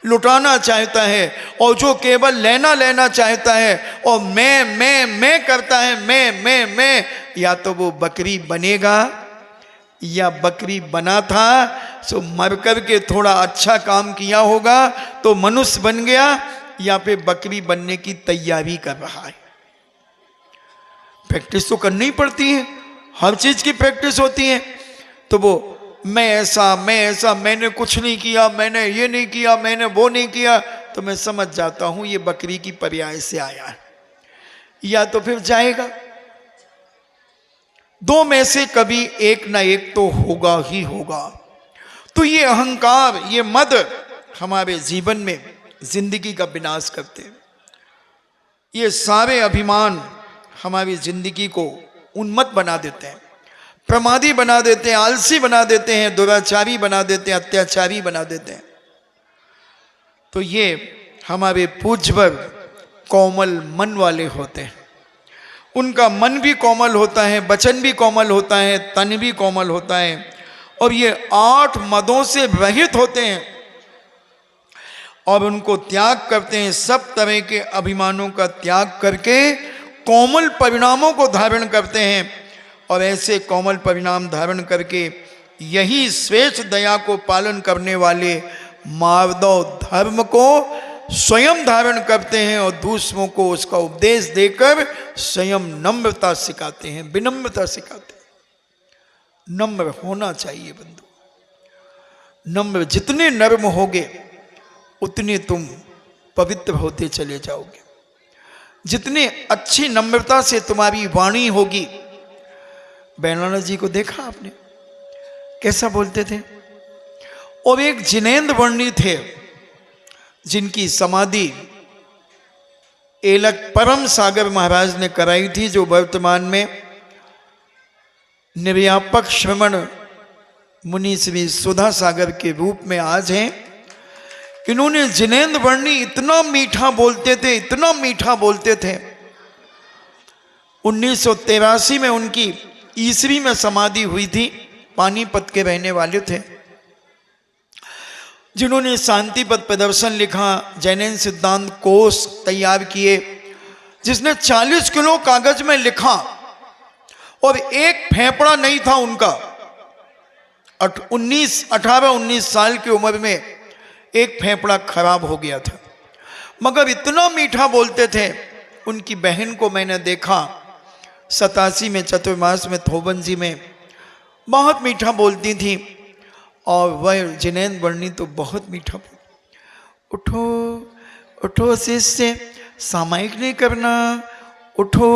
लुटाना चाहता है। और जो केवल लेना चाहता है और मैं करता है, मैं, या तो वो बकरी बनेगा या बकरी बना था सो मर कर के थोड़ा अच्छा काम किया होगा तो मनुष्य बन गया, या फिर बकरी बनने की तैयारी कर रहा है। प्रैक्टिस तो करनी ही पड़ती है, हर चीज की प्रैक्टिस होती है। तो वो मैं ऐसा, मैंने कुछ नहीं किया, मैंने ये नहीं किया, मैंने वो नहीं किया, तो मैं समझ जाता हूं ये बकरी की पर्याय से आया है, या तो फिर जाएगा। दो में से कभी एक ना एक तो होगा ही होगा। तो ये अहंकार, ये मद हमारे जीवन में जिंदगी का विनाश करते हैं। ये सारे अभिमान हमारी जिंदगी को उन्मत्त बना देते हैं, प्रमादी बना देते हैं, आलसी बना देते हैं, दुराचारी बना देते हैं, अत्याचारी बना देते हैं। तो ये हमारे पूज्यवर कोमल मन वाले होते हैं। उनका मन भी कोमल होता है, वचन भी कोमल होता है, तन भी कोमल होता है। और ये 8 मदों से रहित होते हैं। और उनको त्याग करते हैं, सब तरह के अभिमानों का त्याग करके कोमल परिणामों को धारण करते हैं। और ऐसे कोमल परिणाम धारण करके यही श्रेष्ठ दया को पालन करने वाले माधव धर्म को स्वयं धारण करते हैं और दूसरों को उसका उपदेश देकर स्वयं नम्रता सिखाते हैं, विनम्रता सिखाते हैं। नम्र होना चाहिए बंधु। नम्र जितने नर्म होगे उतने तुम पवित्र होते चले जाओगे। जितने अच्छी नम्रता से तुम्हारी वाणी होगी। बैनाना जी को देखा आपने कैसा बोलते थे। और एक जिनेंद्र वर्णी थे जिनकी समाधि एलक परम सागर महाराज ने कराई थी, जो वर्तमान में निर्व्यापक श्रवण मुनि श्री सुधा सागर के रूप में आज हैं। इन्होंने जिनेंद्र वर्णी इतना मीठा बोलते थे, इतना मीठा बोलते थे। 1983 में उनकी ईसवी में समाधि हुई थी। पानीपत के रहने वाले थे, जिन्होंने शांतिपद प्रदर्शन लिखा, जैन सिद्धांत कोश तैयार किए, जिसने 40 किलो कागज में लिखा और एक फेफड़ा नहीं था उनका। 18-19 साल की उम्र में एक फेफड़ा खराब हो गया था, मगर इतना मीठा बोलते थे। उनकी बहन को मैंने देखा 87 में चतुर्मास में थोबन जी में, बहुत मीठा बोलती थी। और वह जिनेंद्र वर्णी तो बहुत मीठा बोल। उठो उठो शिष्य, सामायिक नहीं करना, उठो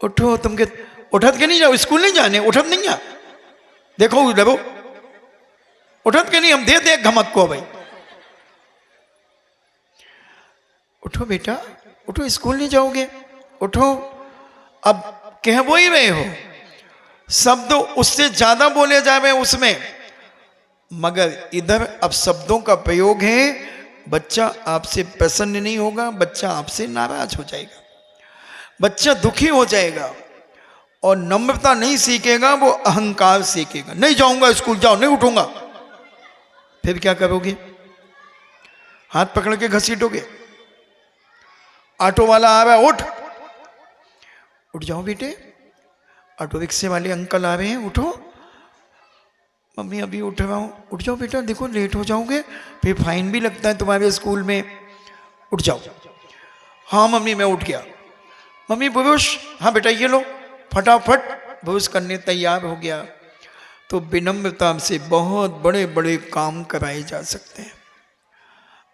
उठो। तुम के उठत के नहीं जाओ, स्कूल नहीं जाने, उठत नहीं जा, देखो डरो, उठत के नहीं, हम दे दे घमक को भाई। उठो बेटा उठो, स्कूल नहीं जाओगे, उठो। अब कह वो ही रहे हो, शब्द उससे ज्यादा बोले जाए उसमें, मगर इधर अब शब्दों का प्रयोग है। बच्चा आपसे प्रसन्न नहीं होगा, बच्चा आपसे नाराज हो जाएगा, बच्चा दुखी हो जाएगा और नम्रता नहीं सीखेगा, वो अहंकार सीखेगा। नहीं जाऊंगा स्कूल, जाओ, नहीं उठूंगा। फिर क्या करोगे? हाथ पकड़ के घसीटोगे। ऑटो वाला आ रहा है, उठ उठ जाओ बेटे, ऑटो रिक्शे वाले अंकल आ रहे हैं, उठो। मम्मी अभी उठ रहा हूँ, उठ जाओ बेटा, देखो लेट हो जाओगे, फिर फाइन भी लगता है तुम्हारे स्कूल में, उठ जाओ। हाँ मम्मी मैं उठ गया। मम्मी बुरुष, हाँ बेटा ये लो, फटाफट बुरुष करने तैयार हो गया। तो विनम्रता से बहुत बड़े बड़े काम कराए जा सकते हैं।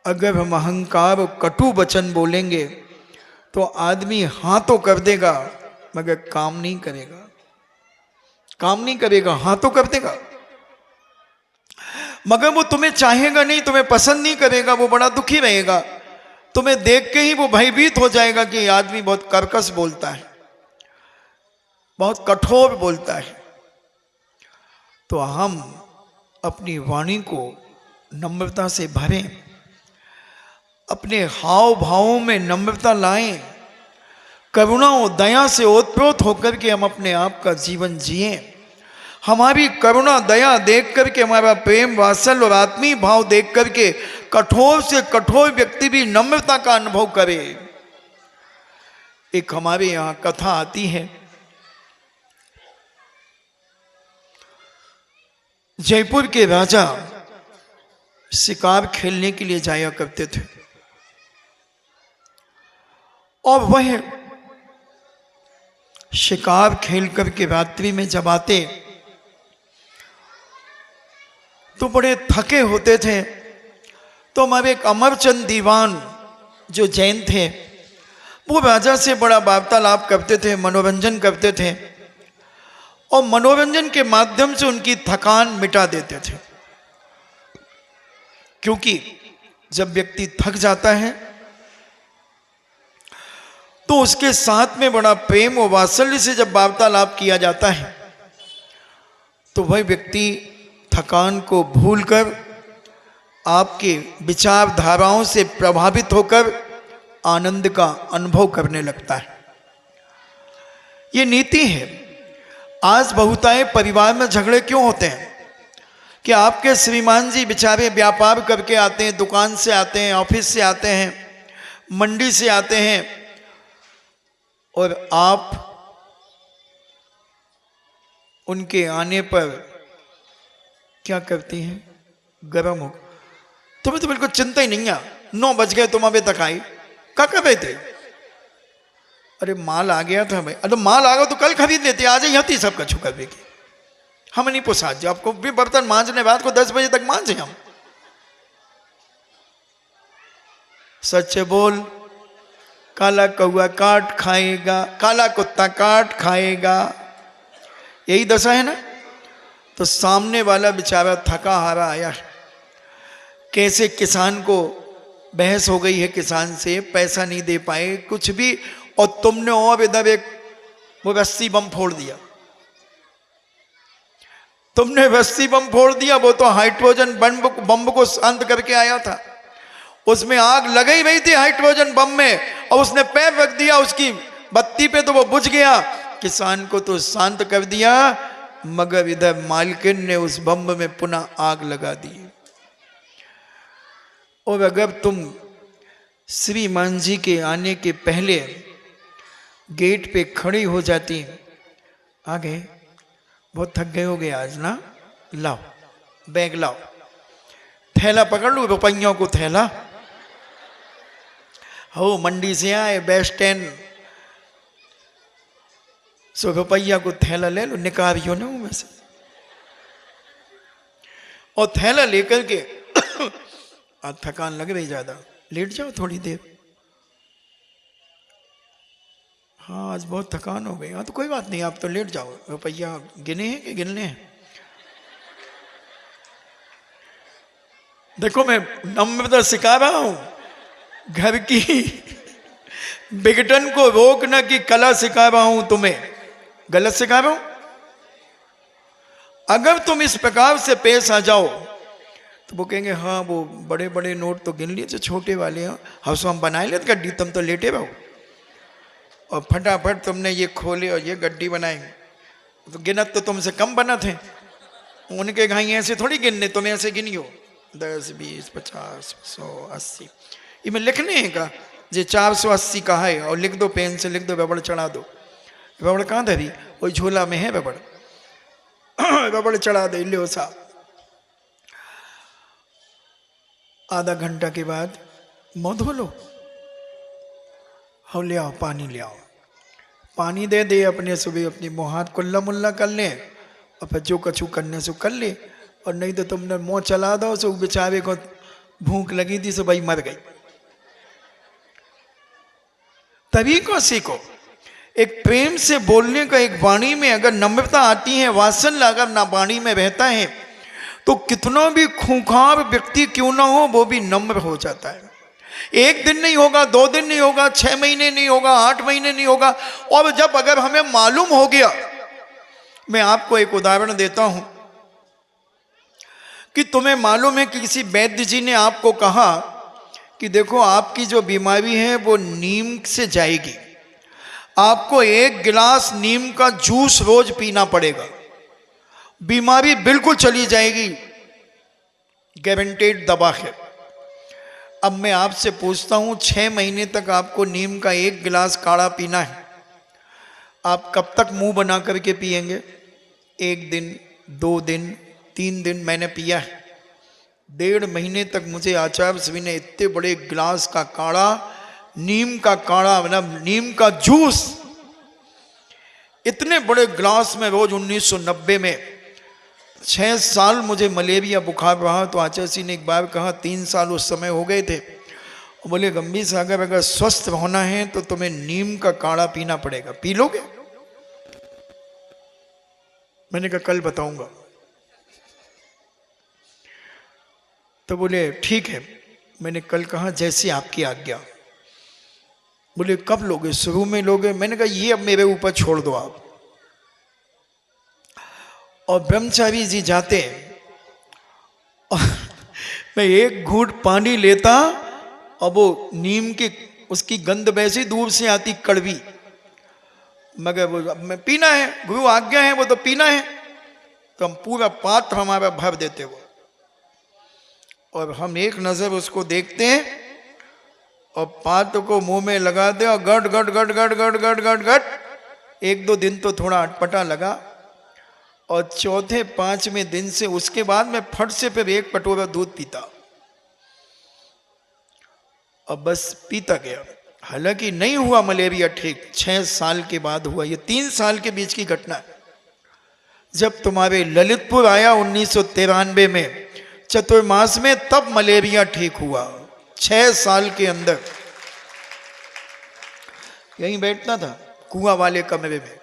अगर हम अहंकार और कटु वचन बोलेंगे तो आदमी हाँ तो कर देगा मगर काम नहीं करेगा, काम नहीं करेगा, हाँ तो कर देगा मगर वो तुम्हें चाहेगा नहीं, तुम्हें पसंद नहीं करेगा, वो बड़ा दुखी रहेगा। तुम्हें देख के ही वो भयभीत हो जाएगा कि आदमी बहुत कर्कश बोलता है, बहुत कठोर बोलता है। तो हम अपनी वाणी को नम्रता से भरें, अपने हाव भावों में नम्रता लाएं, करुणा और दया से ओतप्रोत होकर के हम अपने आप का जीवन जिएं। हमारी करुणा दया देख करके, हमारा प्रेम वात्सल्य और आत्मीय भाव देख करके कठोर से कठोर व्यक्ति भी नम्रता का अनुभव करे। एक हमारे यहाँ कथा आती है, जयपुर के राजा शिकार खेलने के लिए जाया करते थे और वह शिकार खेल करके रात्रि में जब आते तो बड़े थके होते थे। तो हमारे एक अमरचंद दीवान जो जैन थे, वो राजा से बड़ा वार्तालाप करते थे, मनोरंजन करते थे और मनोरंजन के माध्यम से उनकी थकान मिटा देते थे। क्योंकि जब व्यक्ति थक जाता है तो उसके साथ में बड़ा प्रेम और वात्सल्य से जब वार्तालाप किया जाता है तो वह व्यक्ति थकान को भूलकर आपके विचारधाराओं से प्रभावित होकर आनंद का अनुभव करने लगता है। ये नीति है। आज बहुतायत परिवार में झगड़े क्यों होते हैं? कि आपके श्रीमान जी बेचारे व्यापार करके आते हैं, दुकान से आते हैं, ऑफिस से आते हैं, मंडी से आते हैं, और आप उनके आने पर क्या करती हैं? गर्म हो। तुम्हें तो बिल्कुल चिंता ही नहीं है, 9 बज गए तुम अभी तक आई, क्या कर रहे थे? अरे माल आ गया था भाई। अरे माल आ गया तो कल खरीद लेते, आज ही हती सबका छुकर भी। हम नहीं पोसा जो आपको भी बर्तन मांजने रात को 10 बजे तक मांजे हम। सच बोल, काला कौआ काट खाएगा, काला कुत्ता काट खाएगा, यही दशा है ना। तो सामने वाला बेचारा थका हारा आया, कैसे किसान को बहस हो गई है, किसान से पैसा नहीं दे पाए कुछ भी, और तुमने और इधर एक वो रस्सी बम फोड़ दिया। तुमने रस्सी बम फोड़ दिया, वो तो हाइड्रोजन बम को शांत करके आया था, उसमें आग लगी रही थी हाइड्रोजन बम में, और उसने पैर रख दिया उसकी बत्ती पे तो वो बुझ गया। किसान को तो शांत कर दिया, मगर इधर मालकिन ने उस बम में पुनः आग लगा दी। और अगर तुम श्रीमान जी के आने के पहले गेट पे खड़ी हो जाती, आ गए, बहुत थक गए हो गए आज ना, लाओ बैग लाओ, थैला पकड़ लो, रुपयों को थैला हो, मंडी से आए बेस्ट 10 100 रुपया को थैला ले लो, निकालियो ना में से, और थैला लेकर के आज थकान लग रही ज्यादा, लेट जाओ थोड़ी देर। हाँ आज बहुत थकान हो गई। हाँ तो कोई बात नहीं, आप तो लेट जाओ, रुपया गिने हैं कि गिनने हैं? देखो मैं नम्रता सिखा रहा हूं, घर की विघटन को रोकने की कला सिखा रहा हूं तुम्हें, गलत सिखा रहा हूं? अगर तुम इस प्रकार से पेश आ जाओ तो वो कहेंगे हाँ वो बड़े बड़े नोट तो गिन लिए, जो छोटे वाले हैं हाउस हम बनाए लेते गड्डी, तुम तो लेटे रहो, और फटाफट तुमने ये खोले और ये गड्डी बनाई, तो गिनत तो तुमसे कम बना थे, उनके घाई ऐसे थोड़ी गिनने, तुम ऐसे गिनियो 10 20 50 100 80, ये मैं लिखने हैं का जे 480 का है, और लिख दो, पेन से लिख दो, रबड़ चढ़ा दो। रबड़ कहाँ धरी? वही झोला में है रबड़, रबड़ चढ़ा दे, लो साहब। आधा घंटा के बाद मुँह धो लो, हो ले आओ पानी ले आओ, पानी दे दे अपने सुबह, अपनी मुँह हाथ कुल्ला मुल्ला कर ले, और फिर जो कछु करने से कर ले, और नहीं तो तुमने मुँह चला दो, सो बेचारे को भूख लगी थी, सो भाई मर गई। तभी को सीखो, एक प्रेम से बोलने का, एक वाणी में अगर नम्रता आती है, वात्सल्य अगर ना वाणी में रहता है, तो कितना भी खूंखार व्यक्ति क्यों ना हो वो भी नम्र हो जाता है। एक दिन नहीं होगा, 2 दिन नहीं होगा, 6 महीने नहीं होगा, 8 महीने नहीं होगा, और जब अगर हमें मालूम हो गया, मैं आपको एक उदाहरण देता हूं कि तुम्हें मालूम है कि किसी वैद्य जी ने आपको कहा कि देखो आपकी जो बीमारी है वो नीम से जाएगी, आपको 1 गिलास नीम का जूस रोज पीना पड़ेगा, बीमारी बिल्कुल चली जाएगी, गारंटेड दवा है। अब मैं आपसे पूछता हूं, 6 महीने तक आपको नीम का 1 गिलास काढ़ा पीना है, आप कब तक मुंह बना करके पिएंगे? 1 दिन, 2 दिन, 3 दिन मैंने पिया है, 1.5 महीने तक मुझे आचार्य श्री ने इतने बड़े गिलास का काढ़ा, नीम का काढ़ा मतलब नीम का जूस, इतने बड़े गिलास में रोज 1990 में 6 साल मुझे मलेरिया बुखार रहा, तो आचार्य जी ने एक बार कहा, 3 साल उस समय हो गए थे, और बोले गंभीर सागर अगर स्वस्थ होना है तो तुम्हें नीम का काढ़ा पीना पड़ेगा, पी लोगे? मैंने कहा कल बताऊंगा। तो बोले ठीक है, मैंने कल कहा जैसी आपकी आज्ञा। बोले कब लोगे? शुरू में लोगे? मैंने कहा ये अब मेरे ऊपर छोड़ दो आप। और ब्रह्मचारी जी जाते, और मैं एक घूंट पानी लेता, और वो नीम की उसकी गंध वैसी दूर से आती कड़वी, मगर वो मैं पीना है, गुरु आज्ञा है, वो तो पीना है। तो हम पूरा पात्र हमारा भर देते वो, और हम एक नजर उसको देखते हैं और पात्र को मुंह में लगाते और गट गट गट गट गट गट गट गट। एक दो दिन तो थोड़ा अटपटा लगा, और चौथे पांचवें दिन से उसके बाद मैं फट से फिर एक कटोरा दूध पीता और बस पीता गया। हालांकि नहीं हुआ मलेरिया ठीक, 6 साल के बाद हुआ। ये 3 साल के बीच की घटना है। जब तुम्हारे ललितपुर आया 1993 में चतुर्मास में, तब मलेरिया ठीक हुआ। 6 साल के अंदर यहीं बैठता था कुआं वाले कमरे में।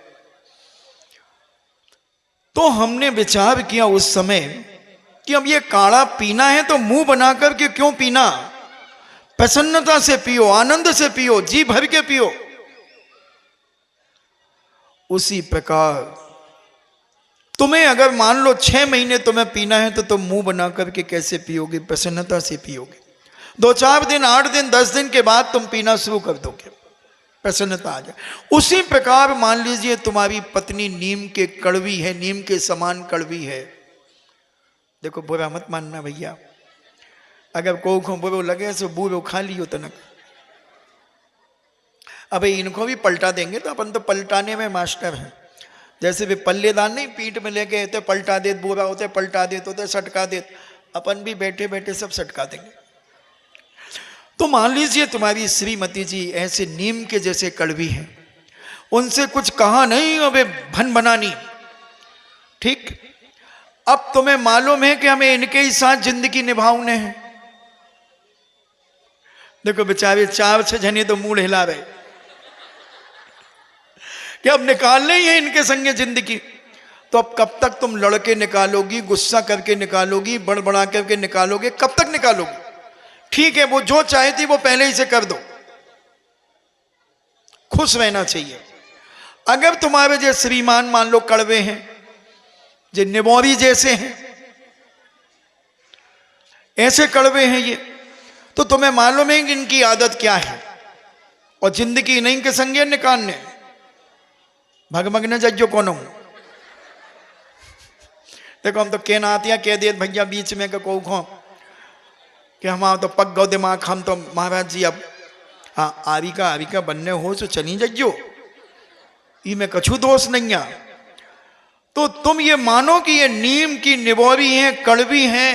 तो हमने विचार किया उस समय कि अब ये काढ़ा पीना है तो मुंह बना करके क्यों पीना, प्रसन्नता से पियो, आनंद से पियो, जी भर के पियो। उसी प्रकार तुम्हें अगर मान लो 6 महीने तुम्हें पीना है तो तुम मुंह बना करके कैसे पियोगे, प्रसन्नता से पियोगे। 2-4 दिन, 8 दिन, 10 दिन के बाद तुम पीना शुरू कर दोगे, प्रसन्नता आ जाए। उसी प्रकार मान लीजिए तुम्हारी पत्नी नीम के कड़वी है, नीम के समान कड़वी है। देखो बुरा मत मानना भैया, अगर को बुरो लगे तो बुरो खा लियो तनक। अब इनको भी पलटा देंगे तो अपन तो पलटाने में मास्टर हैं। जैसे वे पल्लेदान नहीं पीठ में लेके आते, पलटा देत बुरा होते, पलटा देते होते, सटका देत, अपन भी बैठे बैठे सब सटका देंगे। तो मान लीजिए तुम्हारी श्रीमती जी ऐसे नीम के जैसे कड़वी हैं, उनसे कुछ कहा नहीं, अबे भन बनानी, ठीक। अब तुम्हें मालूम है कि हमें इनके ही साथ जिंदगी निभाने हैं। देखो बेचारे 4-6 जने तो मुंह हिला रहे कि अब निकालने ही है इनके संगे जिंदगी। तो अब कब तक तुम लड़के निकालोगी, गुस्सा करके निकालोगी, बड़बड़ा करके निकालोगे, कब तक निकालोगी? ठीक है, वो जो चाहती वो पहले ही से कर दो, खुश रहना चाहिए। अगर तुम्हारे जो श्रीमान मान लो कड़वे हैं, जो निबोरी जैसे हैं, ऐसे कड़वे हैं ये, तो तुम्हें मालूम है कि इनकी आदत क्या है, और जिंदगी नहीं के संगे निकालने भगमग न जज्जो कौन हूं। देखो हम तो कहना आती है, कह दिए भैया बीच में को कि हमारा तो पक गो दिमाग, हम तो महाराज जी अब हाँ आरिका बनने हो तो चली जज्जो, ई में कछु दोष नहीं है। तो तुम ये मानो कि ये नीम की निबोरी हैं, कड़वी हैं,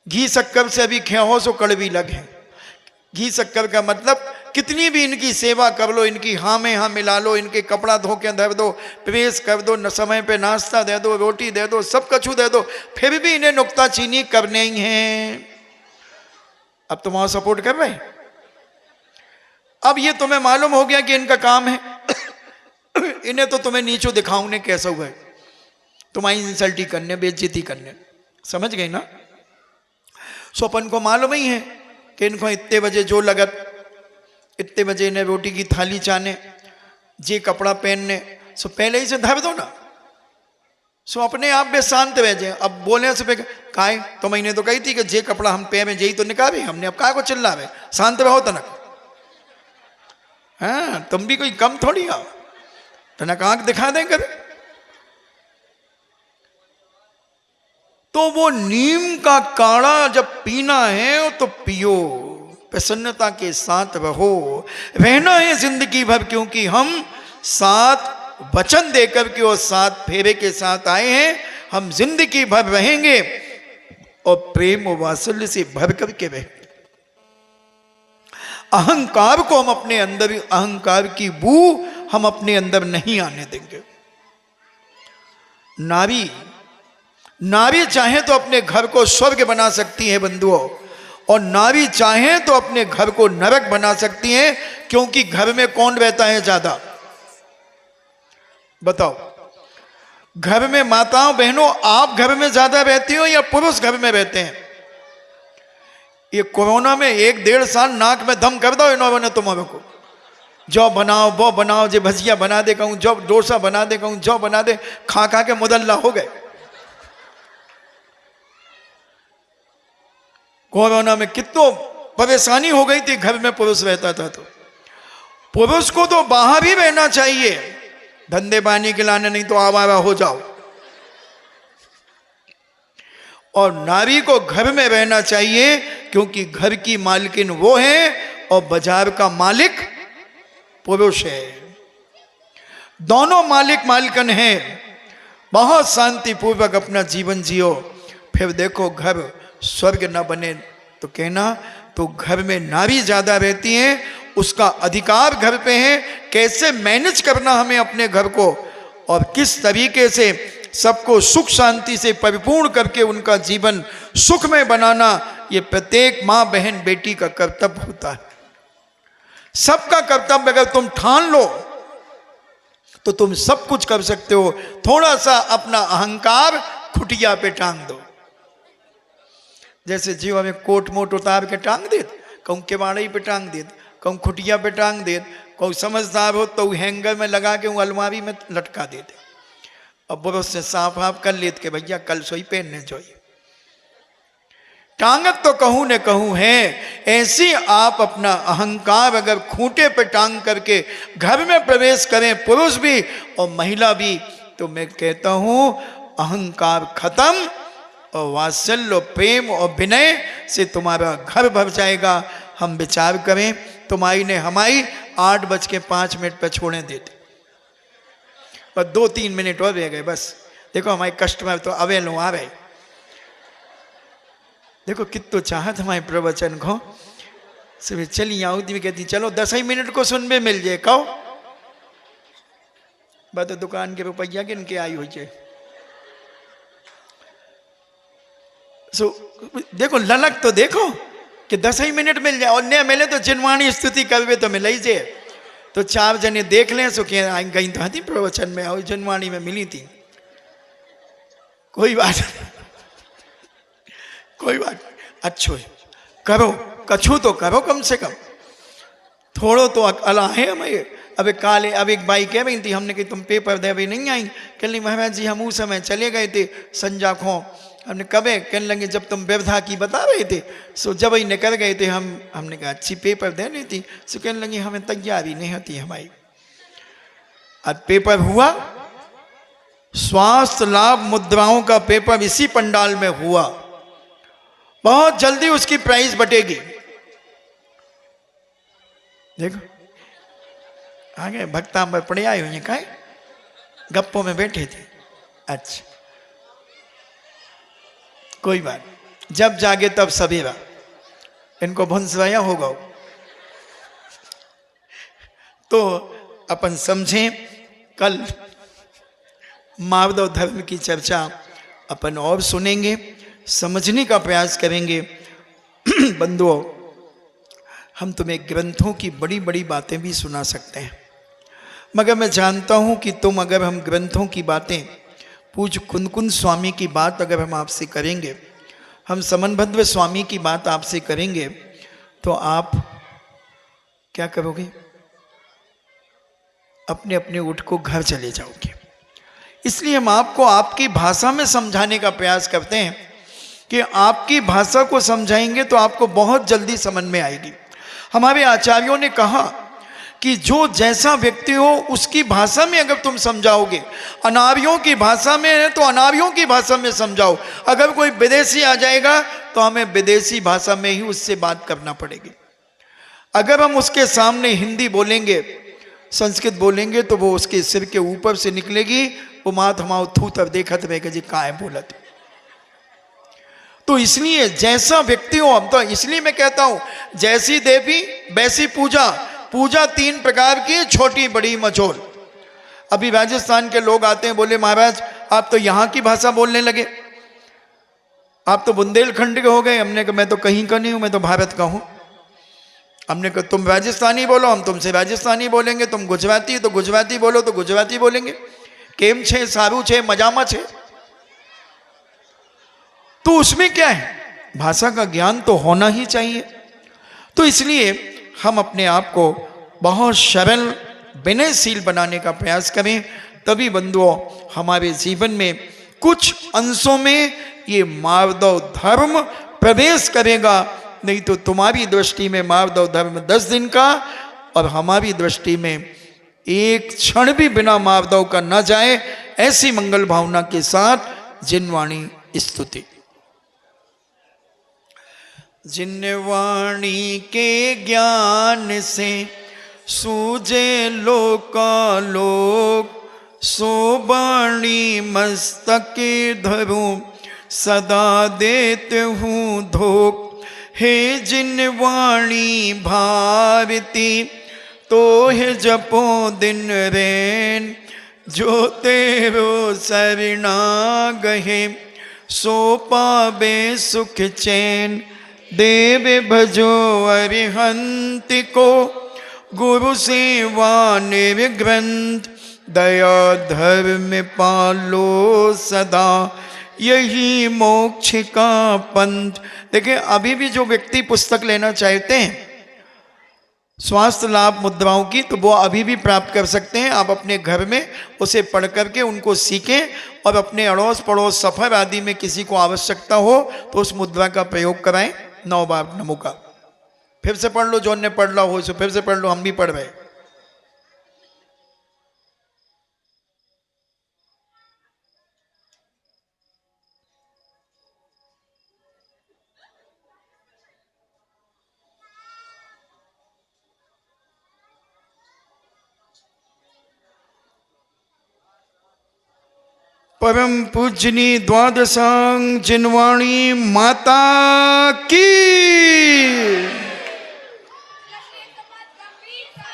घी शक्कर से अभी खेहो सो कड़वी लगे। घी शक्कर का मतलब कितनी भी इनकी सेवा कर लो, इनकी हाँ में हाँ मिला लो, इनके कपड़ा धो के धर दो, प्रेस कर दो, न समय पे नाश्ता दे दो, रोटी दे दो, सब कछु दे दो, फिर भी इन्हें नुक्ताचीनी करने ही है। अब तुम वहां सपोर्ट कर रहे। अब ये तुम्हें मालूम हो गया कि इनका काम है इन्हें तो तुम्हें नीचो दिखाऊने कैसा हुआ है, तुम्हारी इंसल्टी करने, बेइज्जती करने, समझ गई ना। सो अपन को मालूम ही है कि इनको इतने बजे जो लगत, इतने बजे इन्हें रोटी की थाली चाने, जे कपड़ा पहनने, सो पहले ही से धर दो ना, सो अपने आप में शांत रह जाए। अब बोले से काय तो मैंने तो कही थी कि जे कपड़ा हम पहने यही तो निकाले हमने, अब काय को चिल्ला रहे, शांत रहो तनक। हाँ तुम भी कोई कम थोड़ी आओ, तनक आंख दिखा दें कर। तो वो नीम का काढ़ा जब पीना है तो पियो, प्रसन्नता के साथ रहो, रहना है जिंदगी भर, क्योंकि हम 7 वचन देकर के और 7 फेरे के साथ आए हैं। हम जिंदगी भर रहेंगे और प्रेम और वात्सल्य से भर करके रहेंगे। अहंकार को हम अपने अंदर, अहंकार की बू हम अपने अंदर नहीं आने देंगे। नारी चाहे तो अपने घर को स्वर्ग बना सकती है बंधुओं, और नारी चाहे तो अपने घर को नरक बना सकती है, क्योंकि घर में कौन रहता है ज्यादा, बताओ। घर में माताओं बहनों, आप घर में ज्यादा रहती हो या पुरुष घर में रहते हैं? ये कोरोना में 1-1.5 साल नाक में दम कर दो इन्होंने तुम्हारे को, जो बनाओ वो बनाओ, जो भजिया बना दे कहूं, जो डोसा बना दे कहूं, जो बना दे, खा खा के मुदल्ला हो गए। कोरोना में कितनो परेशानी हो गई थी, घर में पुरुष रहता था। तो पुरुष को तो बाहर ही रहना चाहिए, धंधे पानी के लाने, नहीं तो आवारा हो जाओ। और नारी को घर में रहना चाहिए, क्योंकि घर की मालकिन वो है और बाजार का मालिक पुरुष है। दोनों मालिक मालकिन हैं। बहुत शांतिपूर्वक अपना जीवन जियो। फिर देखो घर स्वर्ग न बने तो कहना, तो घर में नारी ज्यादा रहती है, उसका अधिकार घर पे है। कैसे मैनेज करना हमें अपने घर को, और किस तरीके से सबको सुख शांति से परिपूर्ण करके उनका जीवन सुख में बनाना, ये प्रत्येक माँ बहन बेटी का कर्तव्य होता है। सबका कर्तव्य अगर तुम ठान लो तो तुम सब कुछ कर सकते हो। थोड़ा सा अपना अहंकार खुटिया पे टांग दो। जैसे जीवा में कोट मोट उतार के टांग दे, कहूँ केवाड़ी पे टांग दे, कहूँ खुटिया पे टांग दे, कहूँ समझदार हो तो हैंगर में लगा के वो अलमारी में लटका दे। अब वो उससे साफ आप कर लेते कि भैया कल सोई पहनने जोई। टांगत तो कहूँ न कहूँ है। ऐसी आप अपना अहंकार अगर खूंटे पे टांग करके घर में प्रवेश करें, पुरुष भी और महिला भी, तो मैं कहता हूँ अहंकार खत्म और वात्सल्य प्रेम और विनय से तुम्हारा घर भर जाएगा। हम विचार करें, तुम्हारी ने हमारी 8:05 पे छोड़ने देते, बस 2-3 मिनट और रह गए बस। देखो हमारे कस्टमर तो अवेल आ रहे। देखो कितो चाहत हमारे प्रवचन को। सुबह चली आऊँ भी कहती चलो 10 ही मिनट को सुनने मिल जाए। कहो बात तो दुकान के रुपया किन के आई हुई है। देखो ललक तो देखो कि 10 ही मिनट मिल जाए, और न मिले तो जिनवाणी स्तुति करवे तो मिल ही जाए। तो 4 जने देख लें सो कि गई तो थी प्रवचन में और जिनवाणी में मिली थी। कोई बात नहीं, कोई बात अच्छो है, करो कछु तो करो कम से कम। थोड़ो तो अला है हमें। अब काले अब एक बाई कह रही थी, हमने कही तुम पेपर दे अभी नहीं आई। कहने महाराज जी हम उस समय चले गए थे संजा खो। हमने कबे कहने लगे जब तुम व्यवधा की बता रहे थे, सो जब ही निकल गए थे हमने कहा अच्छी पेपर देनी थी। सो कहने लगी हमें तैयारी नहीं होती हमारी। आज पेपर हुआ, स्वास्थ्य लाभ मुद्राओं का पेपर इसी पंडाल में हुआ। बहुत जल्दी उसकी प्राइस बटेगी। देखो आगे भक्तांबर पड़े आए हुए कहा गप्पों में बैठे थे। अच्छा कोई बात, जब जागे तब सवेरा। इनको भंसवाया होगा तो अपन समझें। कल माधव धर्म की चर्चा अपन और सुनेंगे, समझने का प्रयास करेंगे। बंधुओं हम तुम्हें ग्रंथों की बड़ी बड़ी बातें भी सुना सकते हैं, मगर मैं जानता हूं कि तुम अगर हम ग्रंथों की बातें, पूज्य कुंदकुंद स्वामी की बात अगर हम आपसे करेंगे, हम समनभद्र स्वामी की बात आपसे करेंगे, तो आप क्या करोगे? अपने अपने उठ को घर चले जाओगे। इसलिए हम आपको आपकी भाषा में समझाने का प्रयास करते हैं कि आपकी भाषा को समझाएंगे तो आपको बहुत जल्दी समझ में आएगी। हमारे आचार्यों ने कहा कि जो जैसा व्यक्ति हो उसकी भाषा में अगर तुम समझाओगे, अनार्यों की भाषा में है तो अनार्यों की भाषा में समझाओ। अगर कोई विदेशी आ जाएगा तो हमें विदेशी भाषा में ही उससे बात करना पड़ेगी। अगर हम उसके सामने हिंदी बोलेंगे, संस्कृत बोलेंगे, तो वो उसके सिर के ऊपर से निकलेगी। वो मात हमाओ थू तब देखत रहेगा जी का है बोलत। तो इसलिए जैसा व्यक्ति हो, हम तो इसलिए मैं कहता हूं जैसी देवी वैसी पूजा। पूजा 3 प्रकार की, छोटी बड़ी मझोल। अभी राजस्थान के लोग आते हैं, बोले महाराज आप तो यहाँ की भाषा बोलने लगे, आप तो बुंदेलखंड के हो गए। हमने कहा मैं तो कहीं का नहीं हूं, मैं तो भारत का हूं। हमने कहा तुम राजस्थानी बोलो, हम तुमसे राजस्थानी बोलेंगे। तुम गुजराती तो गुजराती बोलो तो गुजराती बोलेंगे। केम छे, सारू छे, मजामा छे। तो उसमें क्या है, भाषा का ज्ञान तो होना ही चाहिए। तो इसलिए हम अपने आप को बहुत सरल विनयशील बनाने का प्रयास करें, तभी बंधुओं हमारे जीवन में कुछ अंशों में ये माधव धर्म प्रवेश करेगा। नहीं तो तुम्हारी दृष्टि में माधव धर्म 10 दिन का, और हमारी दृष्टि में एक क्षण भी बिना माधव का न जाए। ऐसी मंगल भावना के साथ जिनवाणी स्तुति। जिन वाणी के ज्ञान से सूझे लोकालोक, सो वाणी मस्तक धरूं सदा देते हूँ धोख। हे जिन वाणी भारती, तो है जपो दिन रैन, जो तेरो शरणा गहे, सो पावे सुख चैन। देव भजो अरिहंत को, गुरु सेवा निर्ग्रंथ, दया धर्म पालो सदा, यही मोक्ष का पंथ। देखिए, अभी भी जो व्यक्ति पुस्तक लेना चाहते हैं स्वास्थ्य लाभ मुद्राओं की, तो वो अभी भी प्राप्त कर सकते हैं। आप अपने घर में उसे पढ़ करके उनको सीखें, और अपने अड़ोस पड़ोस सफर आदि में किसी को आवश्यकता हो तो उस मुद्रा का प्रयोग कराएं। 9 बार नमो का फिर से पढ़ लो, जो ने पढ़ लो हो सो फिर से पढ़ लो, हम भी पढ़ रहे। परम पूजनी द्वादशांग जिनवाणी माता की।